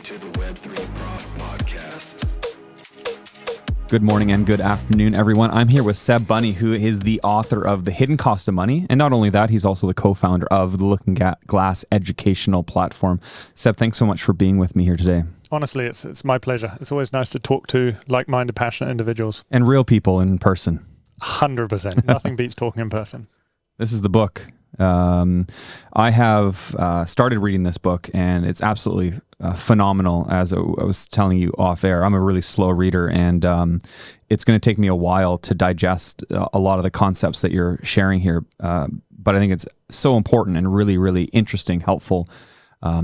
to the Web3 Prof Podcast. Good morning and good afternoon, everyone. I'm here with Seb Bunney, who is the author of The Hidden Cost of Money. And not only that, he's also the co-founder of the Looking Glass educational platform. Seb, thanks so much for being with me here today. Honestly, it's my pleasure. It's always nice to talk to like-minded, passionate individuals. And real people in person. 100%. Nothing beats talking in person. This is the book. I have started reading this book, and it's absolutely phenomenal. As I was telling you off air, I'm a really slow reader, and it's going to take me a while to digest a lot of the concepts that you're sharing here. But I think it's so important and really, really interesting, helpful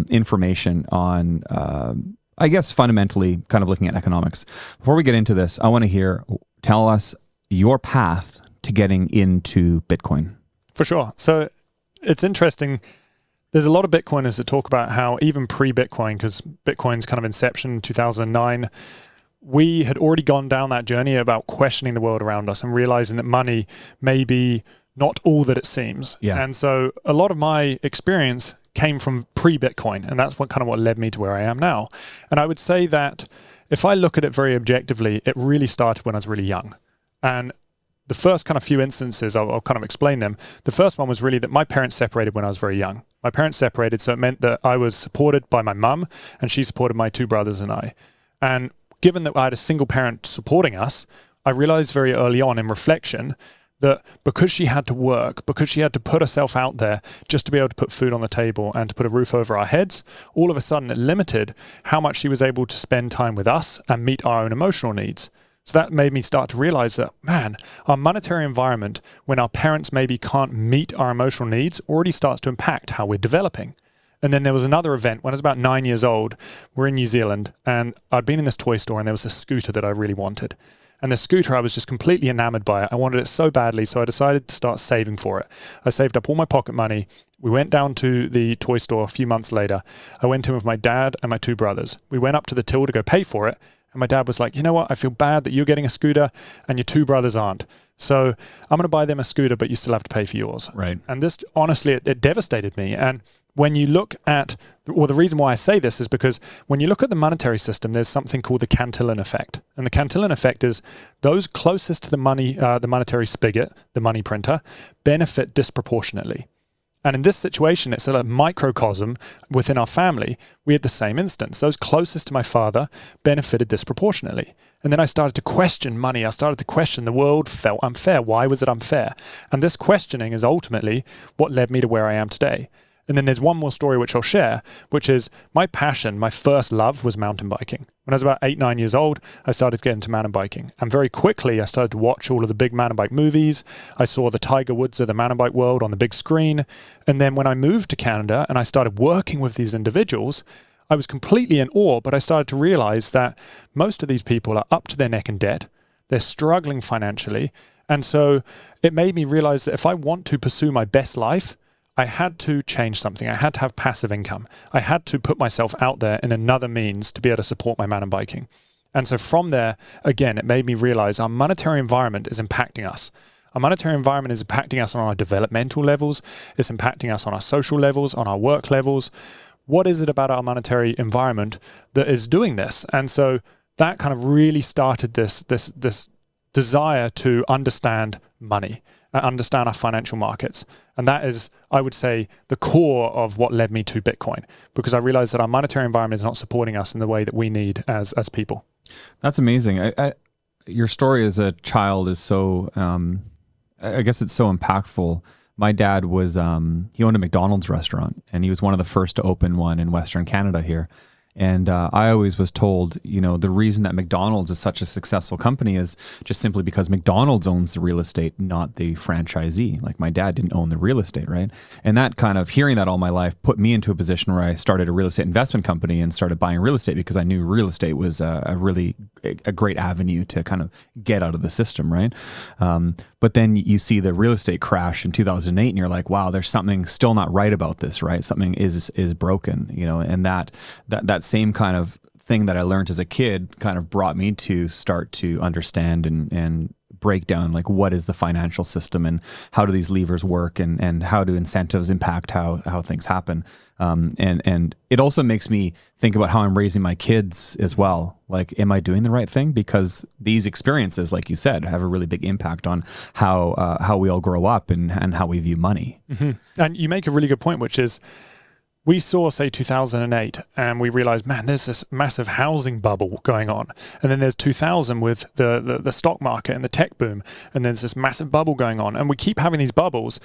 information on, I guess, fundamentally kind of looking at economics. Before we get into this, I want to tell us your path to getting into Bitcoin. For sure. So it's interesting. There's a lot of Bitcoiners that talk about how even pre-Bitcoin, because Bitcoin's kind of inception in 2009, we had already gone down that journey about questioning the world around us and realizing that money may be not all that it seems. Yeah. And so a lot of my experience came from pre-Bitcoin, and that's what led me to where I am now. And I would say that if I look at it very objectively, it really started when I was really young. And the first kind of few instances, I'll kind of explain them. The first one was really that my parents separated when I was very young. My parents separated, so it meant that I was supported by my mum, and she supported my two brothers and I. And given that I had a single parent supporting us, I realized very early on in reflection that because she had to work, because she had to put herself out there just to be able to put food on the table and to put a roof over our heads, all of a sudden it limited how much she was able to spend time with us and meet our own emotional needs. So that made me start to realize that, man, our monetary environment, when our parents maybe can't meet our emotional needs, already starts to impact how we're developing. And then there was another event when I was about 9 years old. We're in New Zealand, and I'd been in this toy store, and there was a scooter that I really wanted. And the scooter, I was just completely enamored by it. I wanted it so badly, so I decided to start saving for it. I saved up all my pocket money. We went down to the toy store a few months later. I went in with my dad and my two brothers. We went up to the till to go pay for it. And my dad was like, you know what? I feel bad that you're getting a scooter and your two brothers aren't. So I'm going to buy them a scooter, but you still have to pay for yours. Right. And this, honestly, it devastated me. And when you look at, well, the reason why I say this is because when you look at the monetary system, there's something called the Cantillon effect. And the Cantillon effect is those closest to the monetary spigot, the money printer, benefit disproportionately. And in this situation, it's a microcosm within our family. We had the same instance. Those closest to my father benefited disproportionately. And then I started to question money. I started to question the world felt unfair. Why was it unfair? And this questioning is ultimately what led me to where I am today. And then there's one more story which I'll share, which is my passion, my first love was mountain biking. When I was about 8, 9 years old, I started getting into mountain biking. And very quickly, I started to watch all of the big mountain bike movies. I saw the Tiger Woods of the mountain bike world on the big screen. And then when I moved to Canada and I started working with these individuals, I was completely in awe, but I started to realize that most of these people are up to their neck in debt. They're struggling financially. And so it made me realize that if I want to pursue my best life, I had to change something. I had to have passive income. I had to put myself out there in another means to be able to support my mountain biking. And so from there, again, it made me realize our monetary environment is impacting us. Our monetary environment is impacting us on our developmental levels. It's impacting us on our social levels, on our work levels. What is it about our monetary environment that is doing this? And so that kind of really started this desire to understand money, understand our financial markets. And that is, I would say, the core of what led me to Bitcoin, because I realized that our monetary environment is not supporting us in the way that we need as people. That's amazing. Your story as a child is so, I guess it's so impactful. My dad was, he owned a McDonald's restaurant, and he was one of the first to open one in Western Canada here. And I always was told, the reason that McDonald's is such a successful company is just simply because McDonald's owns the real estate, not the franchisee. Like my dad didn't own the real estate, right? And that kind of hearing that all my life put me into a position where I started a real estate investment company and started buying real estate because I knew real estate was a great avenue to kind of get out of the system, right? But then you see the real estate crash in 2008 and you're like, wow, there's something still not right about this, right? Something is broken, and that same kind of thing that I learned as a kid kind of brought me to start to understand and break down like what is the financial system and how do these levers work and how do incentives impact how things happen. And it also makes me think about how I'm raising my kids as well. Like, am I doing the right thing? Because these experiences, like you said, have a really big impact on how we all grow up and how we view money. Mm-hmm. And you make a really good point, which is we saw, say, 2008, and we realized, man, there's this massive housing bubble going on. And then there's 2000 with the stock market and the tech boom, and there's this massive bubble going on. And we keep having these bubbles,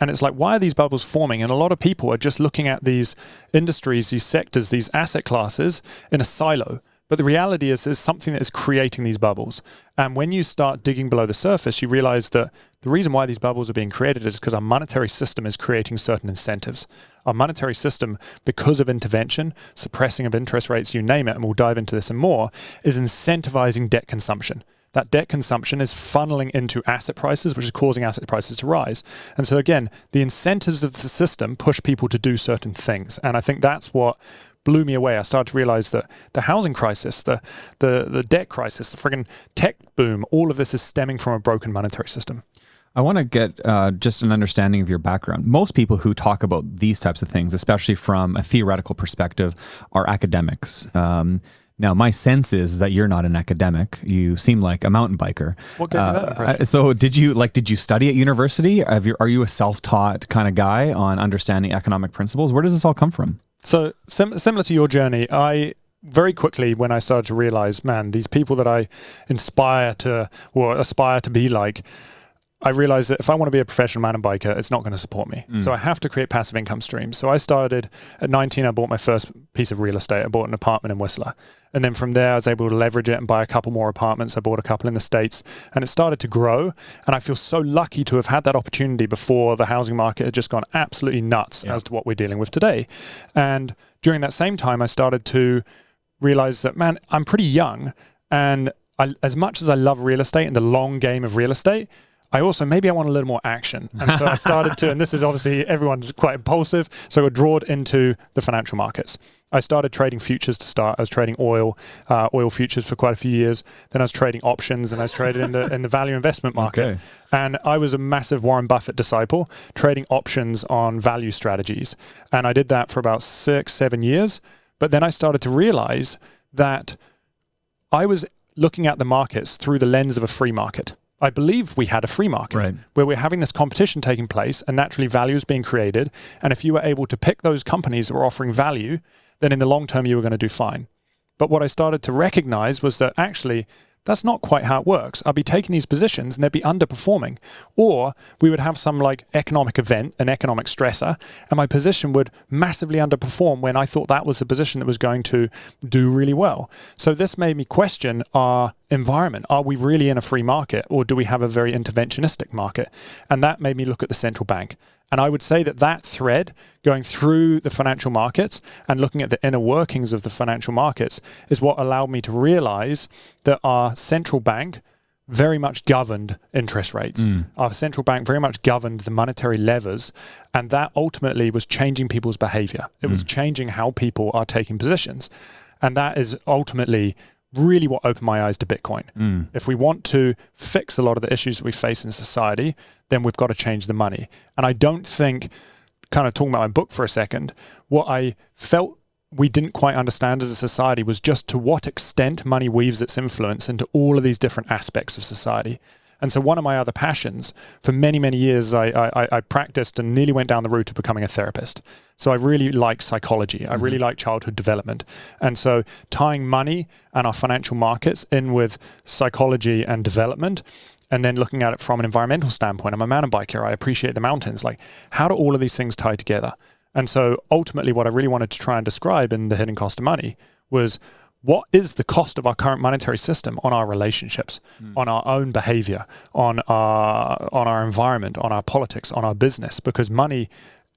and it's like, why are these bubbles forming? And a lot of people are just looking at these industries, these sectors, these asset classes in a silo. But the reality is there's something that is creating these bubbles. And when you start digging below the surface, you realize that the reason why these bubbles are being created is because our monetary system is creating certain incentives. Our monetary system, because of intervention, suppressing of interest rates, you name it, and we'll dive into this and more, is incentivizing debt consumption. That debt consumption is funneling into asset prices, which is causing asset prices to rise. And so again, the incentives of the system push people to do certain things. And I think that's what blew me away. I started to realize that the housing crisis, the debt crisis, the friggin' tech boom, all of this is stemming from a broken monetary system. I want to get just an understanding of your background. Most people who talk about these types of things, especially from a theoretical perspective, are academics. Now, my sense is that you're not an academic. You seem like a mountain biker. What gave you that impression? So did you study at university? Are you a self-taught kind of guy on understanding economic principles? Where does this all come from? So similar to your journey, I very quickly, when I started to realize, man, these people that I aspire to be like, I realized that if I want to be a professional mountain biker, it's not going to support me. So I have to create passive income streams. So I started at 19, I bought my first piece of real estate. I bought an apartment in Whistler. And then from there, I was able to leverage it and buy a couple more apartments. I bought a couple in the States, and it started to grow. And I feel so lucky to have had that opportunity before the housing market had just gone absolutely nuts as to what we're dealing with today. And during that same time, I started to realize that, man, I'm pretty young. And as much as I love real estate and the long game of real estate, I want a little more action. And so I started to, and this is obviously, everyone's quite impulsive, so I drawed into the financial markets. I started trading futures to start. I was trading oil futures for quite a few years. Then I was trading options, and I was traded in the value investment market. Okay. And I was a massive Warren Buffett disciple, trading options on value strategies. And I did that for about 6-7 years. But then I started to realize that I was looking at the markets through the lens of a free market. I believe we had a free market where we're having this competition taking place and naturally value is being created. And if you were able to pick those companies that were offering value, then in the long term, you were going to do fine. But what I started to recognize was that actually, that's not quite how it works. I'd be taking these positions and they'd be underperforming. Or we would have some like economic event, an economic stressor, and my position would massively underperform when I thought that was the position that was going to do really well. So this made me question our environment. Are we really in a free market, or do we have a very interventionistic market? And that made me look at the central bank. And I would say that thread going through the financial markets and looking at the inner workings of the financial markets is what allowed me to realize that our central bank very much governed interest rates. Our central bank very much governed the monetary levers, and that ultimately was changing people's behavior. It was changing how people are taking positions. And that is ultimately really what opened my eyes to Bitcoin. If we want to fix a lot of the issues that we face in society, then we've got to change the money. And I don't think, kind of talking about my book for a second, what I felt we didn't quite understand as a society was just to what extent money weaves its influence into all of these different aspects of society. And so one of my other passions, for many, many years, I practiced and nearly went down the route of becoming a therapist. So I really like psychology. I really like childhood development. And so tying money and our financial markets in with psychology and development, and then looking at it from an environmental standpoint. I'm a mountain biker. I appreciate the mountains. Like, how do all of these things tie together? And so ultimately what I really wanted to try and describe in The Hidden Cost of Money was, what is the cost of our current monetary system on our relationships, on our own behavior, on our environment, on our politics, on our business? Because money,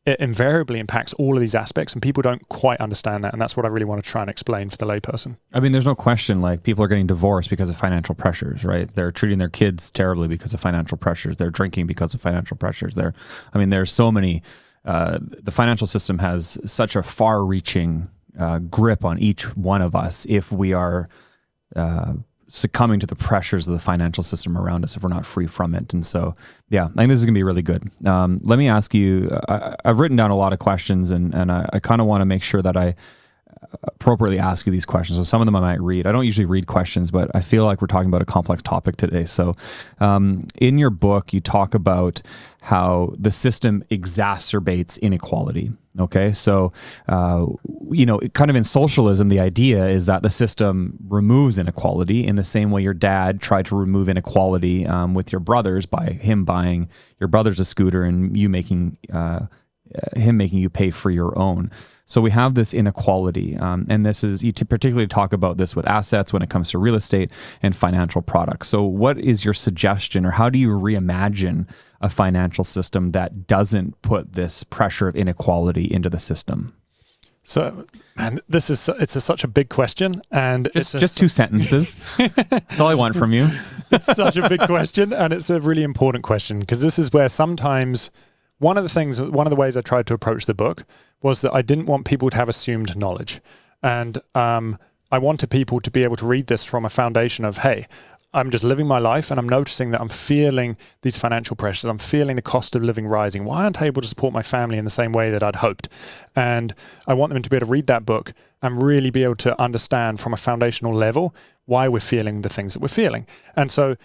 it invariably impacts all of these aspects, and people don't quite understand that. And that's what I really want to try and explain for the layperson. I mean, there's no question, like, people are getting divorced because of financial pressures, right? They're treating their kids terribly because of financial pressures. They're drinking because of financial pressures. There's so many, the financial system has such a far-reaching grip on each one of us if we are succumbing to the pressures of the financial system around us if we're not free from it. And so, yeah, I think this is going to be really good. Let me ask you, I've written down a lot of questions, and I kind of want to make sure that I appropriately ask you these questions. So some of them I might read. I don't usually read questions, but I feel like we're talking about a complex topic today. So in your book, you talk about how the system exacerbates inequality. Okay. So, kind of in socialism, the idea is that the system removes inequality in the same way your dad tried to remove inequality with your brothers by him buying your brothers a scooter and you making him making you pay for your own. So we have this inequality, and this is, you particularly talk about this with assets when it comes to real estate and financial products. So what is your suggestion, or how do you reimagine a financial system that doesn't put this pressure of inequality into the system? So, man, it's such a big question, and just 2 sentences. That's all I want from you. It's such a big question, and it's a really important question, because this is where sometimes one of the ways I tried to approach the book was that I didn't want people to have assumed knowledge. And I wanted people to be able to read this from a foundation of, hey, I'm just living my life and I'm noticing that I'm feeling these financial pressures. I'm feeling the cost of living rising. Why aren't I able to support my family in the same way that I'd hoped? And I want them to be able to read that book and really be able to understand from a foundational level why we're feeling the things that we're feeling. And so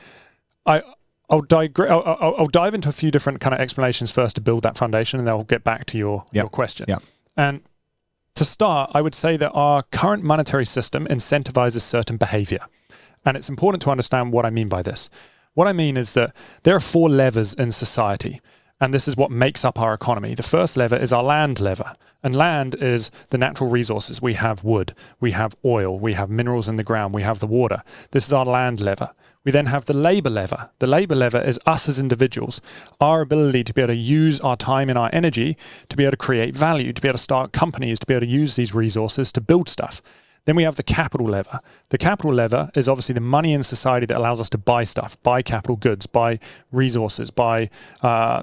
I'll dive into a few different kind of explanations first to build that foundation, and then I'll get back to your question. Yep. And to start, I would say that our current monetary system incentivizes certain behavior. And it's important to understand what I mean by this. What I mean is that there are 4 levers in society, and this is what makes up our economy. The first lever is our land lever. And land is the natural resources. We have wood, we have oil, we have minerals in the ground, we have the water. This is our land lever. We then have the labor lever. The labor lever is us as individuals, our ability to be able to use our time and our energy to be able to create value, to be able to start companies, to be able to use these resources to build stuff. Then we have the capital lever. The capital lever is obviously the money in society that allows us to buy stuff, buy capital goods, buy resources, buy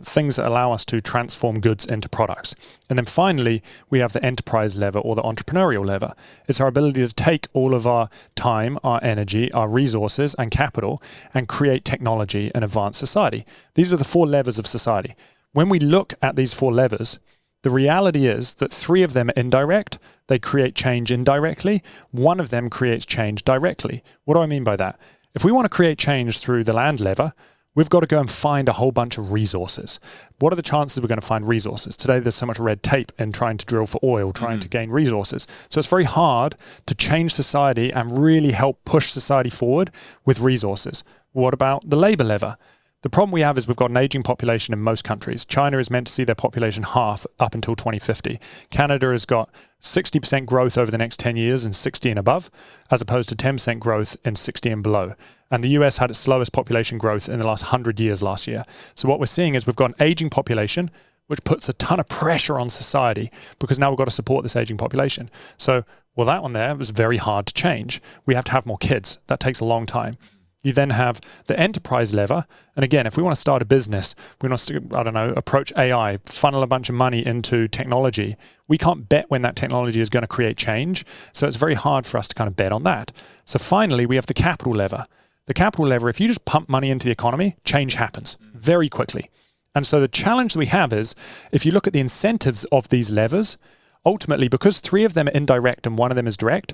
things that allow us to transform goods into products. And then finally, we have the enterprise lever, or the entrepreneurial lever. It's our ability to take all of our time, our energy, our resources and capital and create technology and advance society. These are the 4 levers of society. When we look at these 4 levers, the reality is that 3 of them are indirect. They create change indirectly. 1 of them creates change directly. What do I mean by that? If we want to create change through the land lever, we've got to go and find a whole bunch of resources. What are the chances we're going to find resources? Today, there's so much red tape in trying to drill for oil, trying to gain resources. So it's very hard to change society and really help push society forward with resources. What about the labor lever? The problem we have is we've got an aging population in most countries. China is meant to see their population half up until 2050. Canada has got 60% growth over the next 10 years in 60 and above, as opposed to 10% growth in 60 and below. And the US had its slowest population growth in the last 100 years last year. So what we're seeing is we've got an aging population, which puts a ton of pressure on society because now we've got to support this aging population. So, well, that one there was very hard to change. We have to have more kids. That takes a long time. You then have the enterprise lever. And again, if we want to start a business, we want to, approach AI, funnel a bunch of money into technology, we can't bet when that technology is going to create change. So it's very hard for us to kind of bet on that. So finally, we have the capital lever. The capital lever, if you just pump money into the economy, change happens very quickly. And so the challenge we have is, if you look at the incentives of these levers, ultimately, because 3 of them are indirect and 1 of them is direct,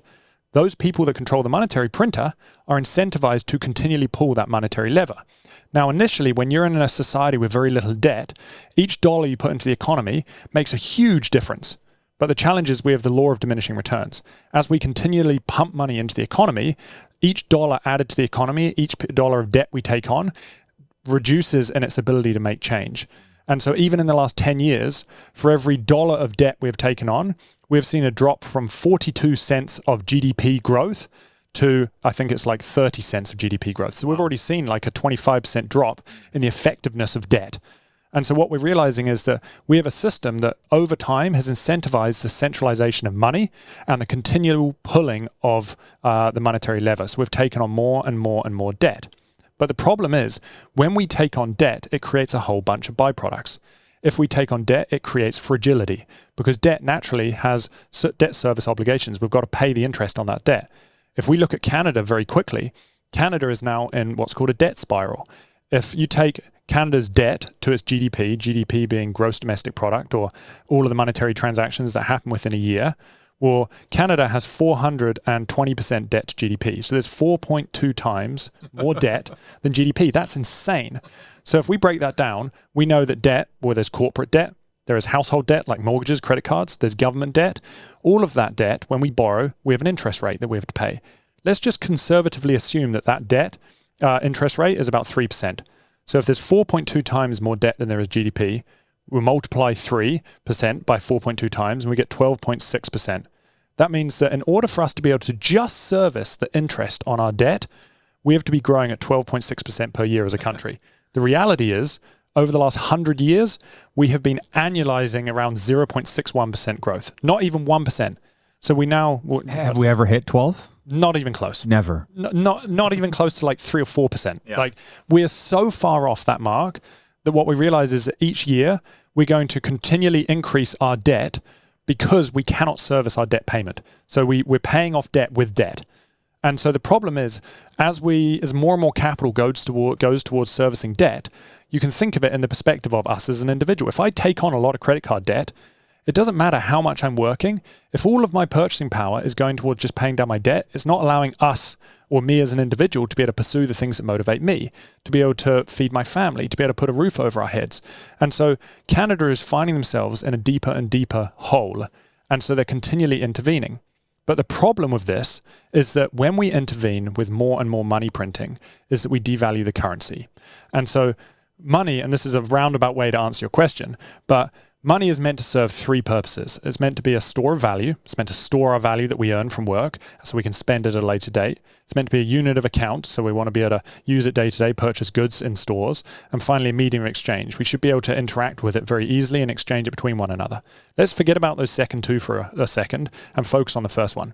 those people that control the monetary printer are incentivized to continually pull that monetary lever. Now, initially, when you're in a society with very little debt, each dollar you put into the economy makes a huge difference. But the challenge is we have the law of diminishing returns. As we continually pump money into the economy, each dollar added to the economy, each dollar of debt we take on, reduces in its ability to make change. And so even in the last 10 years, for every dollar of debt we've taken on, we've seen a drop from 42 cents of GDP growth to, I think it's like 30 cents of GDP growth. So we've already seen like a 25% drop in the effectiveness of debt. And so what we're realizing is that we have a system that over time has incentivized the centralization of money and the continual pulling of the monetary lever. So we've taken on more and more and more debt. But the problem is, when we take on debt, it creates a whole bunch of byproducts. If we take on debt, it creates fragility, because debt naturally has debt service obligations. We've got to pay the interest on that debt. If we look at Canada very quickly, Canada is now in what's called a debt spiral. If you take Canada's debt to its GDP being gross domestic product, or all of the monetary transactions that happen within a year, well, Canada has 420% debt to GDP. So there's 4.2 times more debt than GDP. That's insane. So if we break that down, we know that debt, well, there's corporate debt, there is household debt like mortgages, credit cards, there's government debt. All of that debt, when we borrow, we have an interest rate that we have to pay. Let's just conservatively assume that debt interest rate is about 3%. So if there's 4.2 times more debt than there is GDP, we'll multiply 3% by 4.2 times and we get 12.6%. That means that in order for us to be able to just service the interest on our debt, we have to be growing at 12.6% per year as a country. The reality is, over the last 100 years, we have been annualizing around 0.61% growth, not even 1%. So we now... Have we ever hit 12? Not even close. Never. Not even close to like 3 or 4%. Yeah. Like, we are so far off that mark that what we realize is that each year we're going to continually increase our debt because we cannot service our debt payment. So we're paying off debt with debt. And so the problem is, as more and more capital goes towards servicing debt, you can think of it in the perspective of us as an individual. If I take on a lot of credit card debt, it doesn't matter how much I'm working. If all of my purchasing power is going towards just paying down my debt, it's not allowing us or me as an individual to be able to pursue the things that motivate me, to be able to feed my family, to be able to put a roof over our heads. And so Canada is finding themselves in a deeper and deeper hole. And so they're continually intervening. But the problem with this is that when we intervene with more and more money printing, is that we devalue the currency. And so money, and this is a roundabout way to answer your question, but money is meant to serve 3 purposes. It's meant to be a store of value. It's meant to store our value that we earn from work so we can spend it at a later date. It's meant to be a unit of account, so we want to be able to use it day to day, purchase goods in stores. And finally, a medium of exchange. We should be able to interact with it very easily and exchange it between one another. Let's forget about those second 2 for a second and focus on the first one.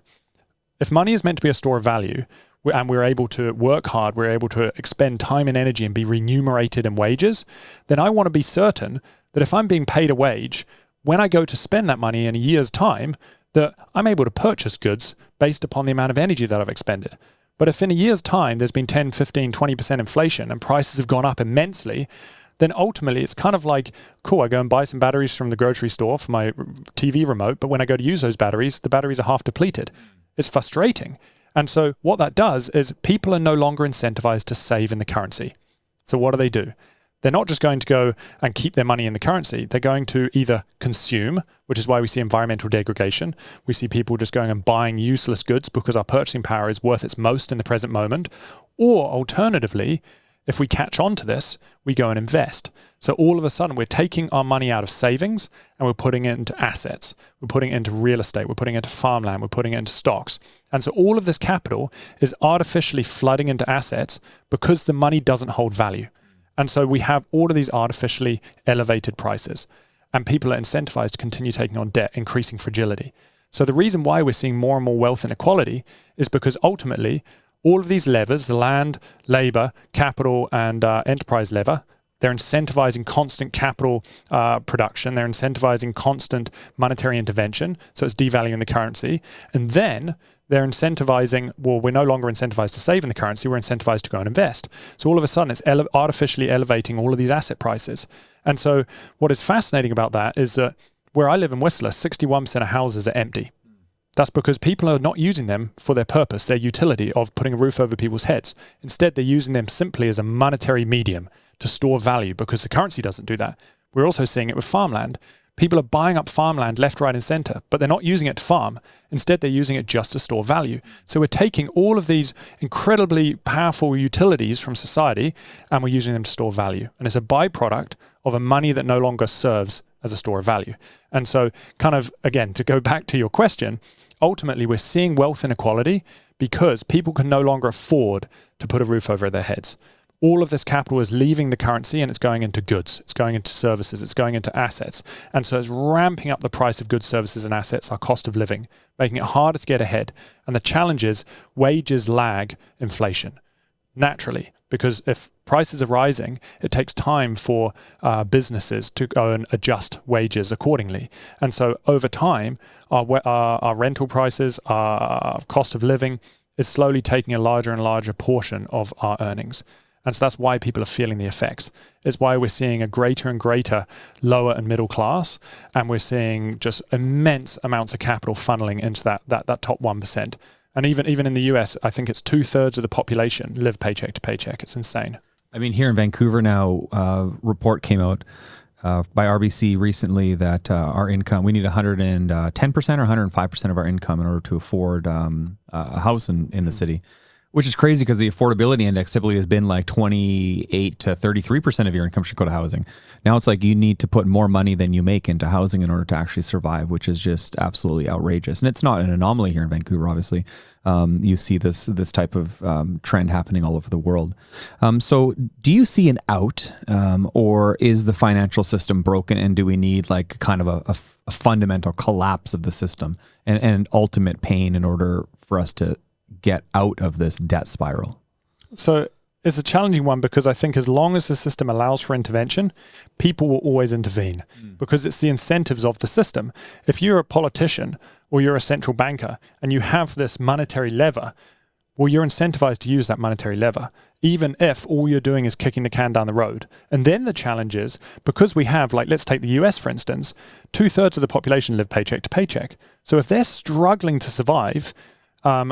If money is meant to be a store of value, and we're able to work hard, we're able to expend time and energy and be remunerated in wages, then I want to be certain that if I'm being paid a wage, when I go to spend that money in a year's time, that I'm able to purchase goods based upon the amount of energy that I've expended. But if in a year's time there's been 10, 15, 20% inflation and prices have gone up immensely, then ultimately it's kind of like, cool, I go and buy some batteries from the grocery store for my TV remote, but when I go to use those batteries, the batteries are half depleted. It's frustrating. And so what that does is people are no longer incentivized to save in the currency. So what do? They're not just going to go and keep their money in the currency. They're going to either consume, which is why we see environmental degradation. We see people just going and buying useless goods because our purchasing power is worth its most in the present moment. Or alternatively, if we catch on to this, we go and invest. So all of a sudden, we're taking our money out of savings and we're putting it into assets. We're putting it into real estate. We're putting it into farmland. We're putting it into stocks. And so all of this capital is artificially flooding into assets because the money doesn't hold value. And so we have all of these artificially elevated prices, and people are incentivized to continue taking on debt, increasing fragility. So the reason why we're seeing more and more wealth inequality is because ultimately all of these levers, the land, labor, capital, and enterprise lever, they're incentivizing constant capital production. They're incentivizing constant monetary intervention. So it's devaluing the currency. And then they're incentivizing, well, we're no longer incentivized to save in the currency. We're incentivized to go and invest. So all of a sudden, it's artificially elevating all of these asset prices. And so what is fascinating about that is that where I live in Whistler, 61% of houses are empty. That's because people are not using them for their purpose, their utility of putting a roof over people's heads. Instead, they're using them simply as a monetary medium to store value because the currency doesn't do that. We're also seeing it with farmland. People are buying up farmland left, right, and center, but they're not using it to farm. Instead, they're using it just to store value. So we're taking all of these incredibly powerful utilities from society and we're using them to store value. And it's a byproduct of a money that no longer serves as a store of value. And so kind of, again, to go back to your question, ultimately we're seeing wealth inequality because people can no longer afford to put a roof over their heads. All of this capital is leaving the currency and it's going into goods, it's going into services, it's going into assets. And so it's ramping up the price of goods, services, and assets, our cost of living, making it harder to get ahead. And the challenge is wages lag inflation naturally, because if prices are rising, it takes time for businesses to go and adjust wages accordingly. And so over time, our rental prices, our cost of living, is slowly taking a larger and larger portion of our earnings. And so that's why people are feeling the effects. It's why we're seeing a greater and greater lower and middle class, and we're seeing just immense amounts of capital funneling into that top 1%. And even in the US, I think it's 2/3 of the population live paycheck to paycheck. It's insane. I mean, here in Vancouver now, report came out by RBC recently that our income, we need 110% or 105% of our income in order to afford a house in the city. Which is crazy because the affordability index typically has been like 28 to 33% of your income should go to housing. Now it's like you need to put more money than you make into housing in order to actually survive, which is just absolutely outrageous. And it's not an anomaly here in Vancouver, obviously. You see this type of trend happening all over the world. So do you see an out, or is the financial system broken, and do we need like kind of a fundamental collapse of the system and ultimate pain in order for us to get out of this debt spiral? So it's a challenging one, because I think as long as the system allows for intervention, people will always intervene because it's the incentives of the system. If you're a politician or you're a central banker and you have this monetary lever, well, you're incentivized to use that monetary lever, even if all you're doing is kicking the can down the road. And then the challenge is, because we have, like, let's take the US, for instance, 2/3 of the population live paycheck to paycheck. So if they're struggling to survive,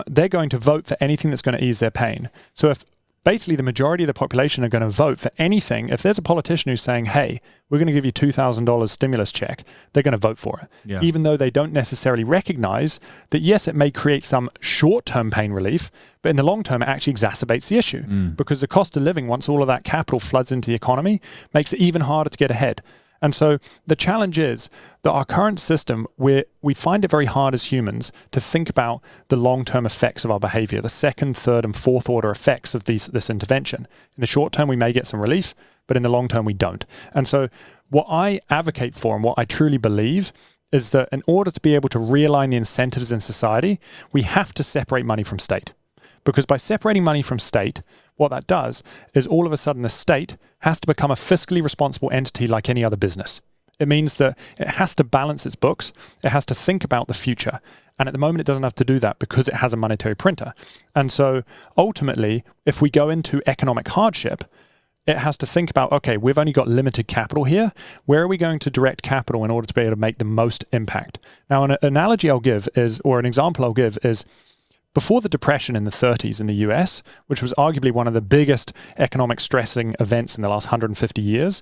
they're going to vote for anything that's going to ease their pain. So if basically the majority of the population are going to vote for anything, if there's a politician who's saying, hey, we're going to give you $2,000 stimulus check, they're going to vote for it. Yeah. Even though they don't necessarily recognize that, yes, it may create some short-term pain relief, but in the long term, it actually exacerbates the issue because the cost of living, once all of that capital floods into the economy, makes it even harder to get ahead. And so the challenge is that our current system, we find it very hard as humans to think about the long-term effects of our behavior, the second, third, and fourth order effects of this intervention. In the short term, we may get some relief, but in the long term, we don't. And so what I advocate for and what I truly believe is that in order to be able to realign the incentives in society, we have to separate money from state. Because by separating money from state, what that does is all of a sudden the state has to become a fiscally responsible entity like any other business. It means that it has to balance its books. It has to think about the future. And at the moment, it doesn't have to do that because it has a monetary printer. And so ultimately, if we go into economic hardship, it has to think about, okay, we've only got limited capital here. Where are we going to direct capital in order to be able to make the most impact? Now, an analogy I'll give is, or an example I'll give is, before the Depression in the 30s in the US, which was arguably one of the biggest economic stressing events in the last 150 years,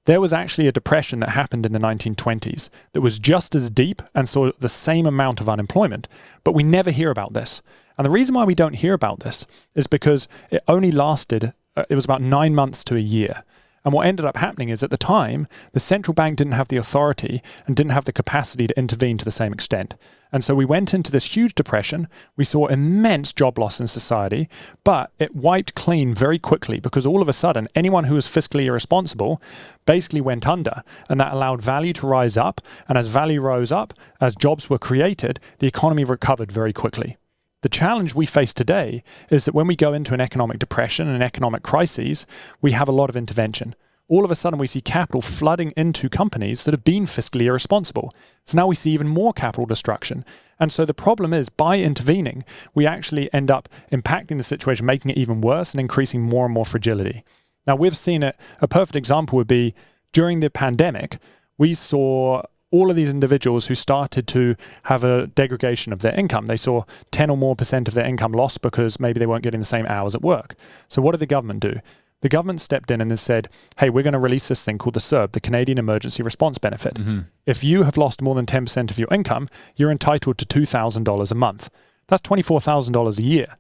there was actually a depression that happened in the 1920s that was just as deep and saw the same amount of unemployment. But we never hear about this. And the reason why we don't hear about this is because it only lasted, it was about 9 months to a year. And what ended up happening is, at the time, the central bank didn't have the authority and didn't have the capacity to intervene to the same extent. And so we went into this huge depression. We saw immense job loss in society, but it wiped clean very quickly because all of a sudden, anyone who was fiscally irresponsible basically went under. And that allowed value to rise up. And as value rose up, as jobs were created, the economy recovered very quickly. The challenge we face today is that when we go into an economic depression and economic crises, we have a lot of intervention. All of a sudden, we see capital flooding into companies that have been fiscally irresponsible. So now we see even more capital destruction. And so the problem is, by intervening, we actually end up impacting the situation, making it even worse and increasing more and more fragility. Now, we've seen it. A perfect example would be during the pandemic, we saw all of these individuals who started to have a degradation of their income. They saw 10 or more % of their income lost because maybe they weren't getting the same hours at work. So what did the government do? The government stepped in and they said, hey, we're going to release this thing called the CERB, the Canadian Emergency Response Benefit. Mm-hmm. If you have lost more than 10% of your income, you're entitled to $2,000 a month. That's $24,000 a year.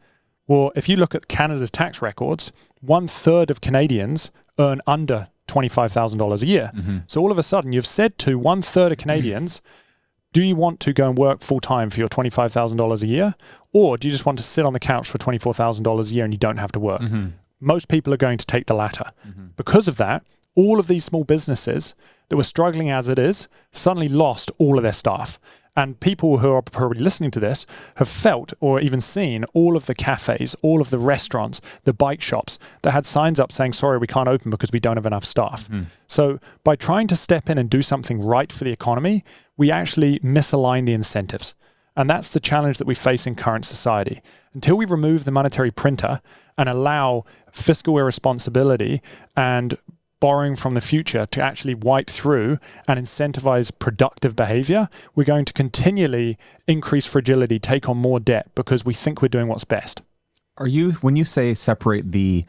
Well, if you look at Canada's tax records, 1/3 of Canadians earn under $25,000 a year. Mm-hmm. So all of a sudden, you've said to 1/3 of Canadians, do you want to go and work full-time for your $25,000 a year? Or do you just want to sit on the couch for $24,000 a year and you don't have to work? Mm-hmm. Most people are going to take the latter. Mm-hmm. Because of that, all of these small businesses that were struggling as it is suddenly lost all of their staff. And people who are probably listening to this have felt or even seen all of the cafes, all of the restaurants, the bike shops that had signs up saying, sorry, we can't open because we don't have enough staff. Mm-hmm. So by trying to step in and do something right for the economy, we actually misalign the incentives. And that's the challenge that we face in current society. Until we remove the monetary printer and allow fiscal irresponsibility and borrowing from the future to actually wipe through and incentivize productive behavior, we're going to continually increase fragility, take on more debt because we think we're doing what's best. When you say separate the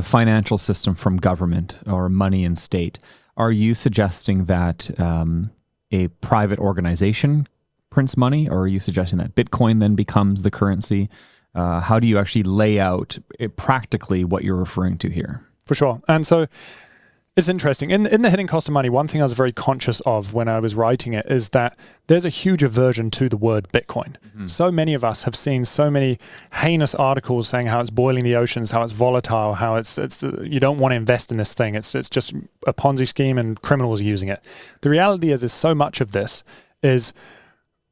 financial system from government or money and state, are you suggesting that a private organization prints money, or are you suggesting that Bitcoin then becomes the currency? How do you actually lay out practically what you're referring to here? For sure. And so it's interesting. In the hidden cost of money, one thing I was very conscious of when I was writing it is that there's a huge aversion to the word Bitcoin. Mm-hmm. So many of us have seen so many heinous articles saying how it's boiling the oceans, how it's volatile, how it's you don't want to invest in this thing. It's just a Ponzi scheme and criminals are using it. The reality is so much of this is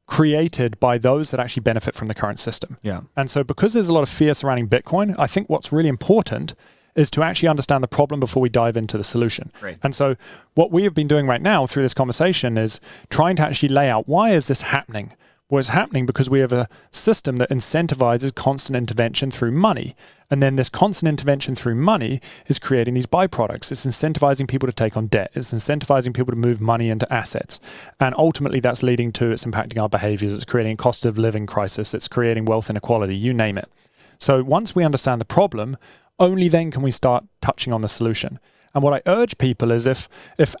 created by those that actually benefit from the current system. Yeah. And so because there's a lot of fear surrounding Bitcoin, I think what's really important is to actually understand the problem before we dive into the solution. Right. And so what we have been doing right now through this conversation is trying to actually lay out, why is this happening? Well, it's happening because we have a system that incentivizes constant intervention through money. And then this constant intervention through money is creating these byproducts. It's incentivizing people to take on debt. It's incentivizing people to move money into assets. And ultimately that's leading to, it's impacting our behaviors. It's creating a cost of living crisis. It's creating wealth inequality, you name it. So once we understand the problem, only then can we start touching on the solution. And what I urge people is if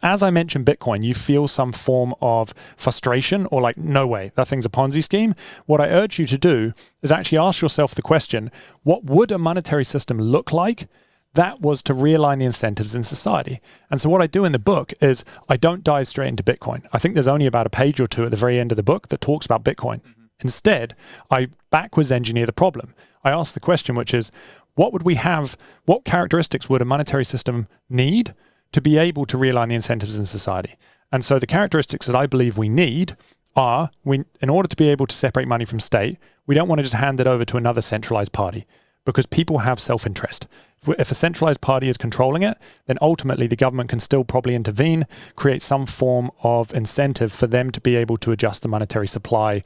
as I mentioned Bitcoin, you feel some form of frustration or like, no way, that thing's a Ponzi scheme, what I urge you to do is actually ask yourself the question, what would a monetary system look like that was to realign the incentives in society? And so what I do in the book is I don't dive straight into Bitcoin. I think there's only about a page or two at the very end of the book that talks about Bitcoin. Mm-hmm. Instead, I backwards engineer the problem. I ask the question, which is, what would we have, what characteristics would a monetary system need to be able to realign the incentives in society? And so the characteristics that I believe we need are, in order to be able to separate money from state, we don't want to just hand it over to another centralized party because people have self-interest. If a centralized party is controlling it, then ultimately the government can still probably intervene, create some form of incentive for them to be able to adjust the monetary supply,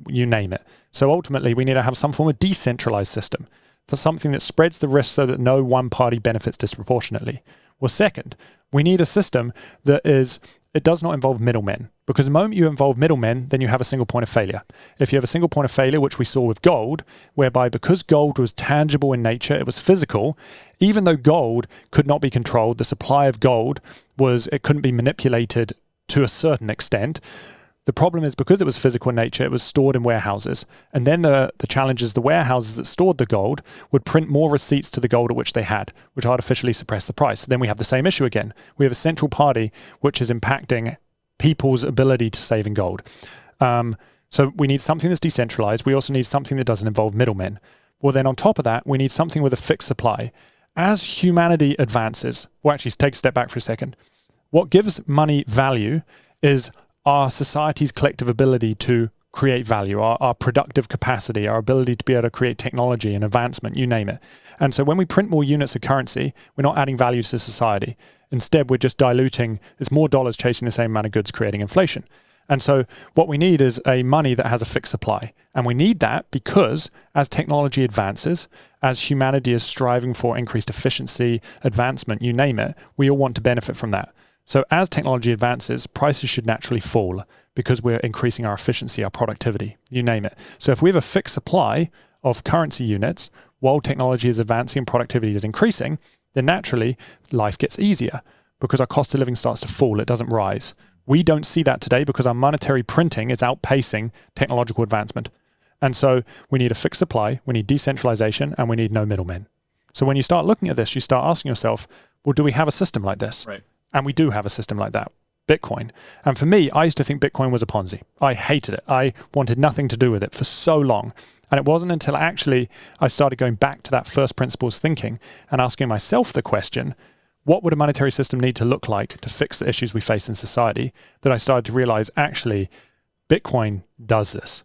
you name it. So ultimately we need to have some form of decentralized system for something that spreads the risk so that no one party benefits disproportionately. Well, second, we need a system that it does not involve middlemen, because the moment you involve middlemen, then you have a single point of failure. If you have a single point of failure, which we saw with gold, whereby because gold was tangible in nature, it was physical, even though gold could not be controlled, the supply of gold it couldn't be manipulated to a certain extent. The problem is because it was physical in nature, it was stored in warehouses. And then the challenge is the warehouses that stored the gold would print more receipts to the gold at which they had, which artificially suppressed the price. Then we have the same issue again. We have a central party which is impacting people's ability to save in gold. So we need something that's decentralized. We also need something that doesn't involve middlemen. Well, then on top of that, we need something with a fixed supply. As humanity advances, well, actually take a step back for a second. What gives money value is our society's collective ability to create value, our productive capacity, our ability to be able to create technology and advancement, you name it. And so when we print more units of currency, we're not adding value to society. Instead, we're just diluting, it's more dollars chasing the same amount of goods, creating inflation. And so what we need is a money that has a fixed supply. And we need that because as technology advances, as humanity is striving for increased efficiency, advancement, you name it, we all want to benefit from that. So as technology advances, prices should naturally fall because we're increasing our efficiency, our productivity, you name it. So if we have a fixed supply of currency units while technology is advancing and productivity is increasing, then naturally life gets easier because our cost of living starts to fall, it doesn't rise. We don't see that today because our monetary printing is outpacing technological advancement. And so we need a fixed supply, we need decentralization, and we need no middlemen. So when you start looking at this, you start asking yourself, well, do we have a system like this? Right. And we do have a system like that, Bitcoin. And for me, I used to think Bitcoin was a Ponzi. I hated it. I wanted nothing to do with it for so long. And it wasn't until actually I started going back to that first principles thinking and asking myself the question, what would a monetary system need to look like to fix the issues we face in society, that I started to realize actually Bitcoin does this.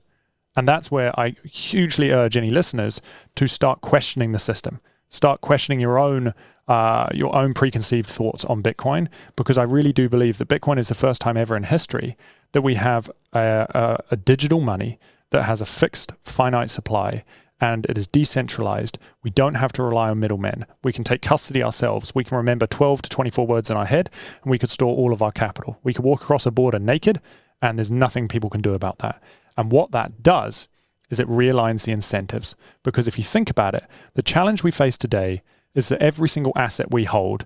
And that's where I hugely urge any listeners to start questioning the system. Start questioning your own preconceived thoughts on Bitcoin, because I really do believe that Bitcoin is the first time ever in history that we have a digital money that has a fixed finite supply and it is decentralized. We don't have to rely on middlemen. We can take custody ourselves. We can remember 12 to 24 words in our head, and we could store all of our capital. We could walk across a border naked, and there's nothing people can do about that. And what that does is it realigns the incentives. Because if you think about it, the challenge we face today is that every single asset we hold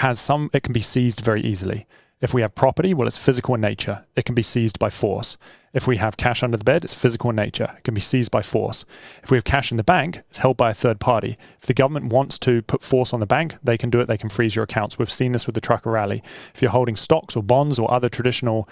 it can be seized very easily. If we have property, well, it's physical in nature. It can be seized by force. If we have cash under the bed, it's physical in nature. It can be seized by force. If we have cash in the bank, it's held by a third party. If the government wants to put force on the bank, they can do it. They can freeze your accounts. We've seen this with the trucker rally. If you're holding stocks or bonds or other traditional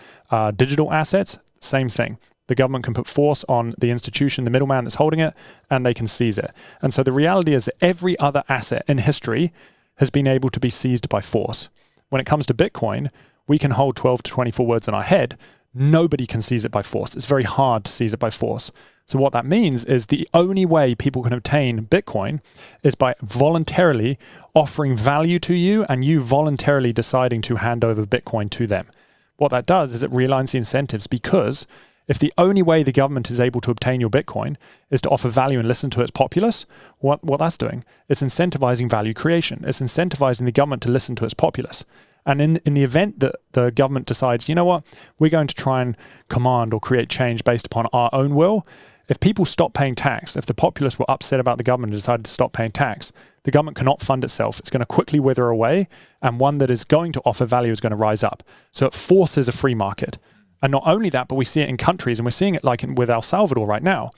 digital assets, same thing. The government can put force on the institution, the middleman that's holding it, and they can seize it. And so the reality is that every other asset in history has been able to be seized by force. When it comes to Bitcoin, we can hold 12 to 24 words in our head. Nobody can seize it by force. It's very hard to seize it by force. So what that means is the only way people can obtain Bitcoin is by voluntarily offering value to you and you voluntarily deciding to hand over Bitcoin to them. What that does is it realigns the incentives, because if the only way the government is able to obtain your Bitcoin is to offer value and listen to its populace, what that's doing, it's incentivizing value creation. It's incentivizing the government to listen to its populace. And in the event that the government decides, you know what, we're going to try and command or create change based upon our own will, if people stop paying tax, if the populace were upset about the government and decided to stop paying tax, the government cannot fund itself. It's going to quickly wither away, and one that is going to offer value is going to rise up. So it forces a free market. And not only that, but we see it in countries, and we're seeing it with El Salvador right now.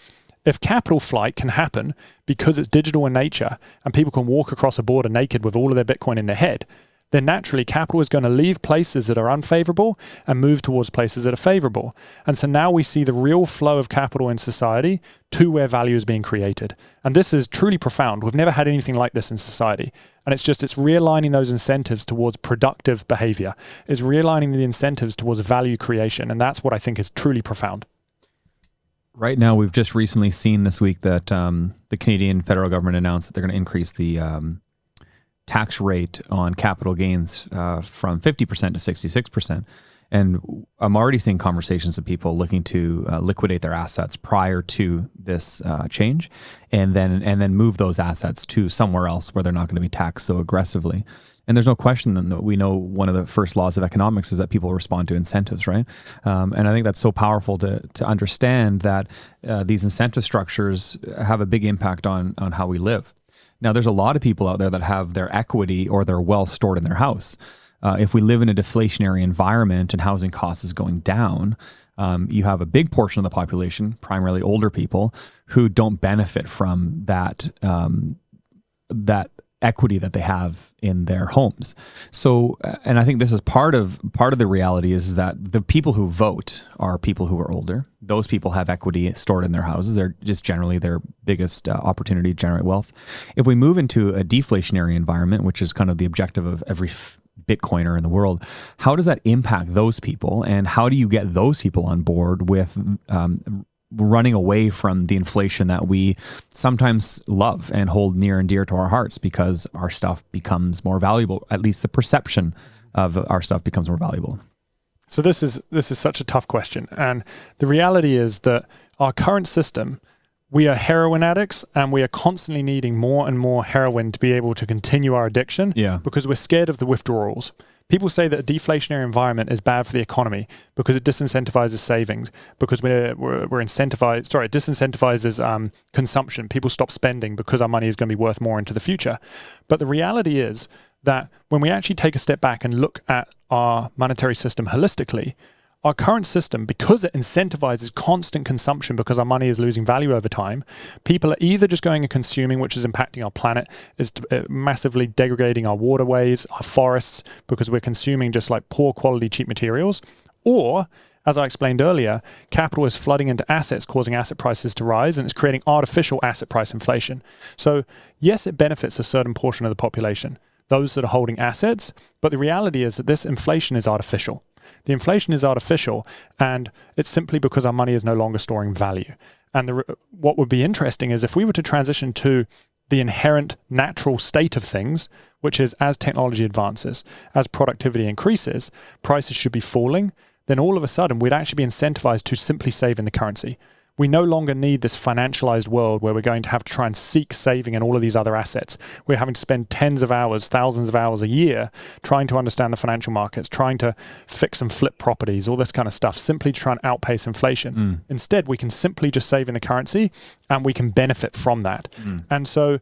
If capital flight can happen because it's digital in nature and people can walk across a border naked with all of their Bitcoin in their head, then naturally capital is going to leave places that are unfavorable and move towards places that are favorable. And so now we see the real flow of capital in society to where value is being created. And this is truly profound. We've never had anything like this in society. And it's realigning those incentives towards productive behavior. It's realigning the incentives towards value creation. And that's what I think is truly profound. Right now, we've just recently seen this week that the Canadian federal government announced that they're going to increase the tax rate on capital gains from 50% to 66%. And I'm already seeing conversations of people looking to liquidate their assets prior to this change, and then move those assets to somewhere else where they're not going to be taxed so aggressively. And there's no question that we know one of the first laws of economics is that people respond to incentives, right? And I think that's so powerful to understand that these incentive structures have a big impact on how we live. Now, there's a lot of people out there that have their equity or their wealth stored in their house. If we live in a deflationary environment and housing costs is going down, you have a big portion of the population, primarily older people, who don't benefit from that equity that they have in their homes. So, and I think this is part of the reality is that the people who vote are people who are older. Those people have equity stored in their houses. They're just generally their biggest opportunity to generate wealth. If we move into a deflationary environment, which is kind of the objective of every Bitcoiner in the world, how does that impact those people? And how do you get those people on board with running away from the inflation that we sometimes love and hold near and dear to our hearts because our stuff becomes more valuable? At least the perception of our stuff becomes more valuable. So this is such a tough question. And the reality is that our current system, we are heroin addicts and we are constantly needing more and more heroin to be able to continue our addiction because we're scared of the withdrawals. People say that a deflationary environment is bad for the economy because it disincentivizes savings, because we're incentivized, it disincentivizes consumption. People stop spending because our money is going to be worth more into the future. But the reality is that when we actually take a step back and look at our monetary system holistically, our current system, because it incentivizes constant consumption because our money is losing value over time, people are either just going and consuming, which is impacting our planet, is massively degrading our waterways, our forests, because we're consuming just like poor quality, cheap materials, or, as I explained earlier, capital is flooding into assets, causing asset prices to rise, and it's creating artificial asset price inflation. So yes, it benefits a certain portion of the population, those that are holding assets, but the reality is that this inflation is artificial. The inflation is artificial, and it's simply because our money is no longer storing value. And what would be interesting is if we were to transition to the inherent natural state of things, which is as technology advances, as productivity increases, prices should be falling. then all of a sudden we'd actually be incentivized to simply save in the currency. We no longer need this financialized world where we're going to have to try and seek saving in all of these other assets. We're having to spend tens of hours, thousands of hours a year trying to understand the financial markets, trying to fix and flip properties, all this kind of stuff, simply to try and outpace inflation. Instead, we can simply just save in the currency and we can benefit from that. And so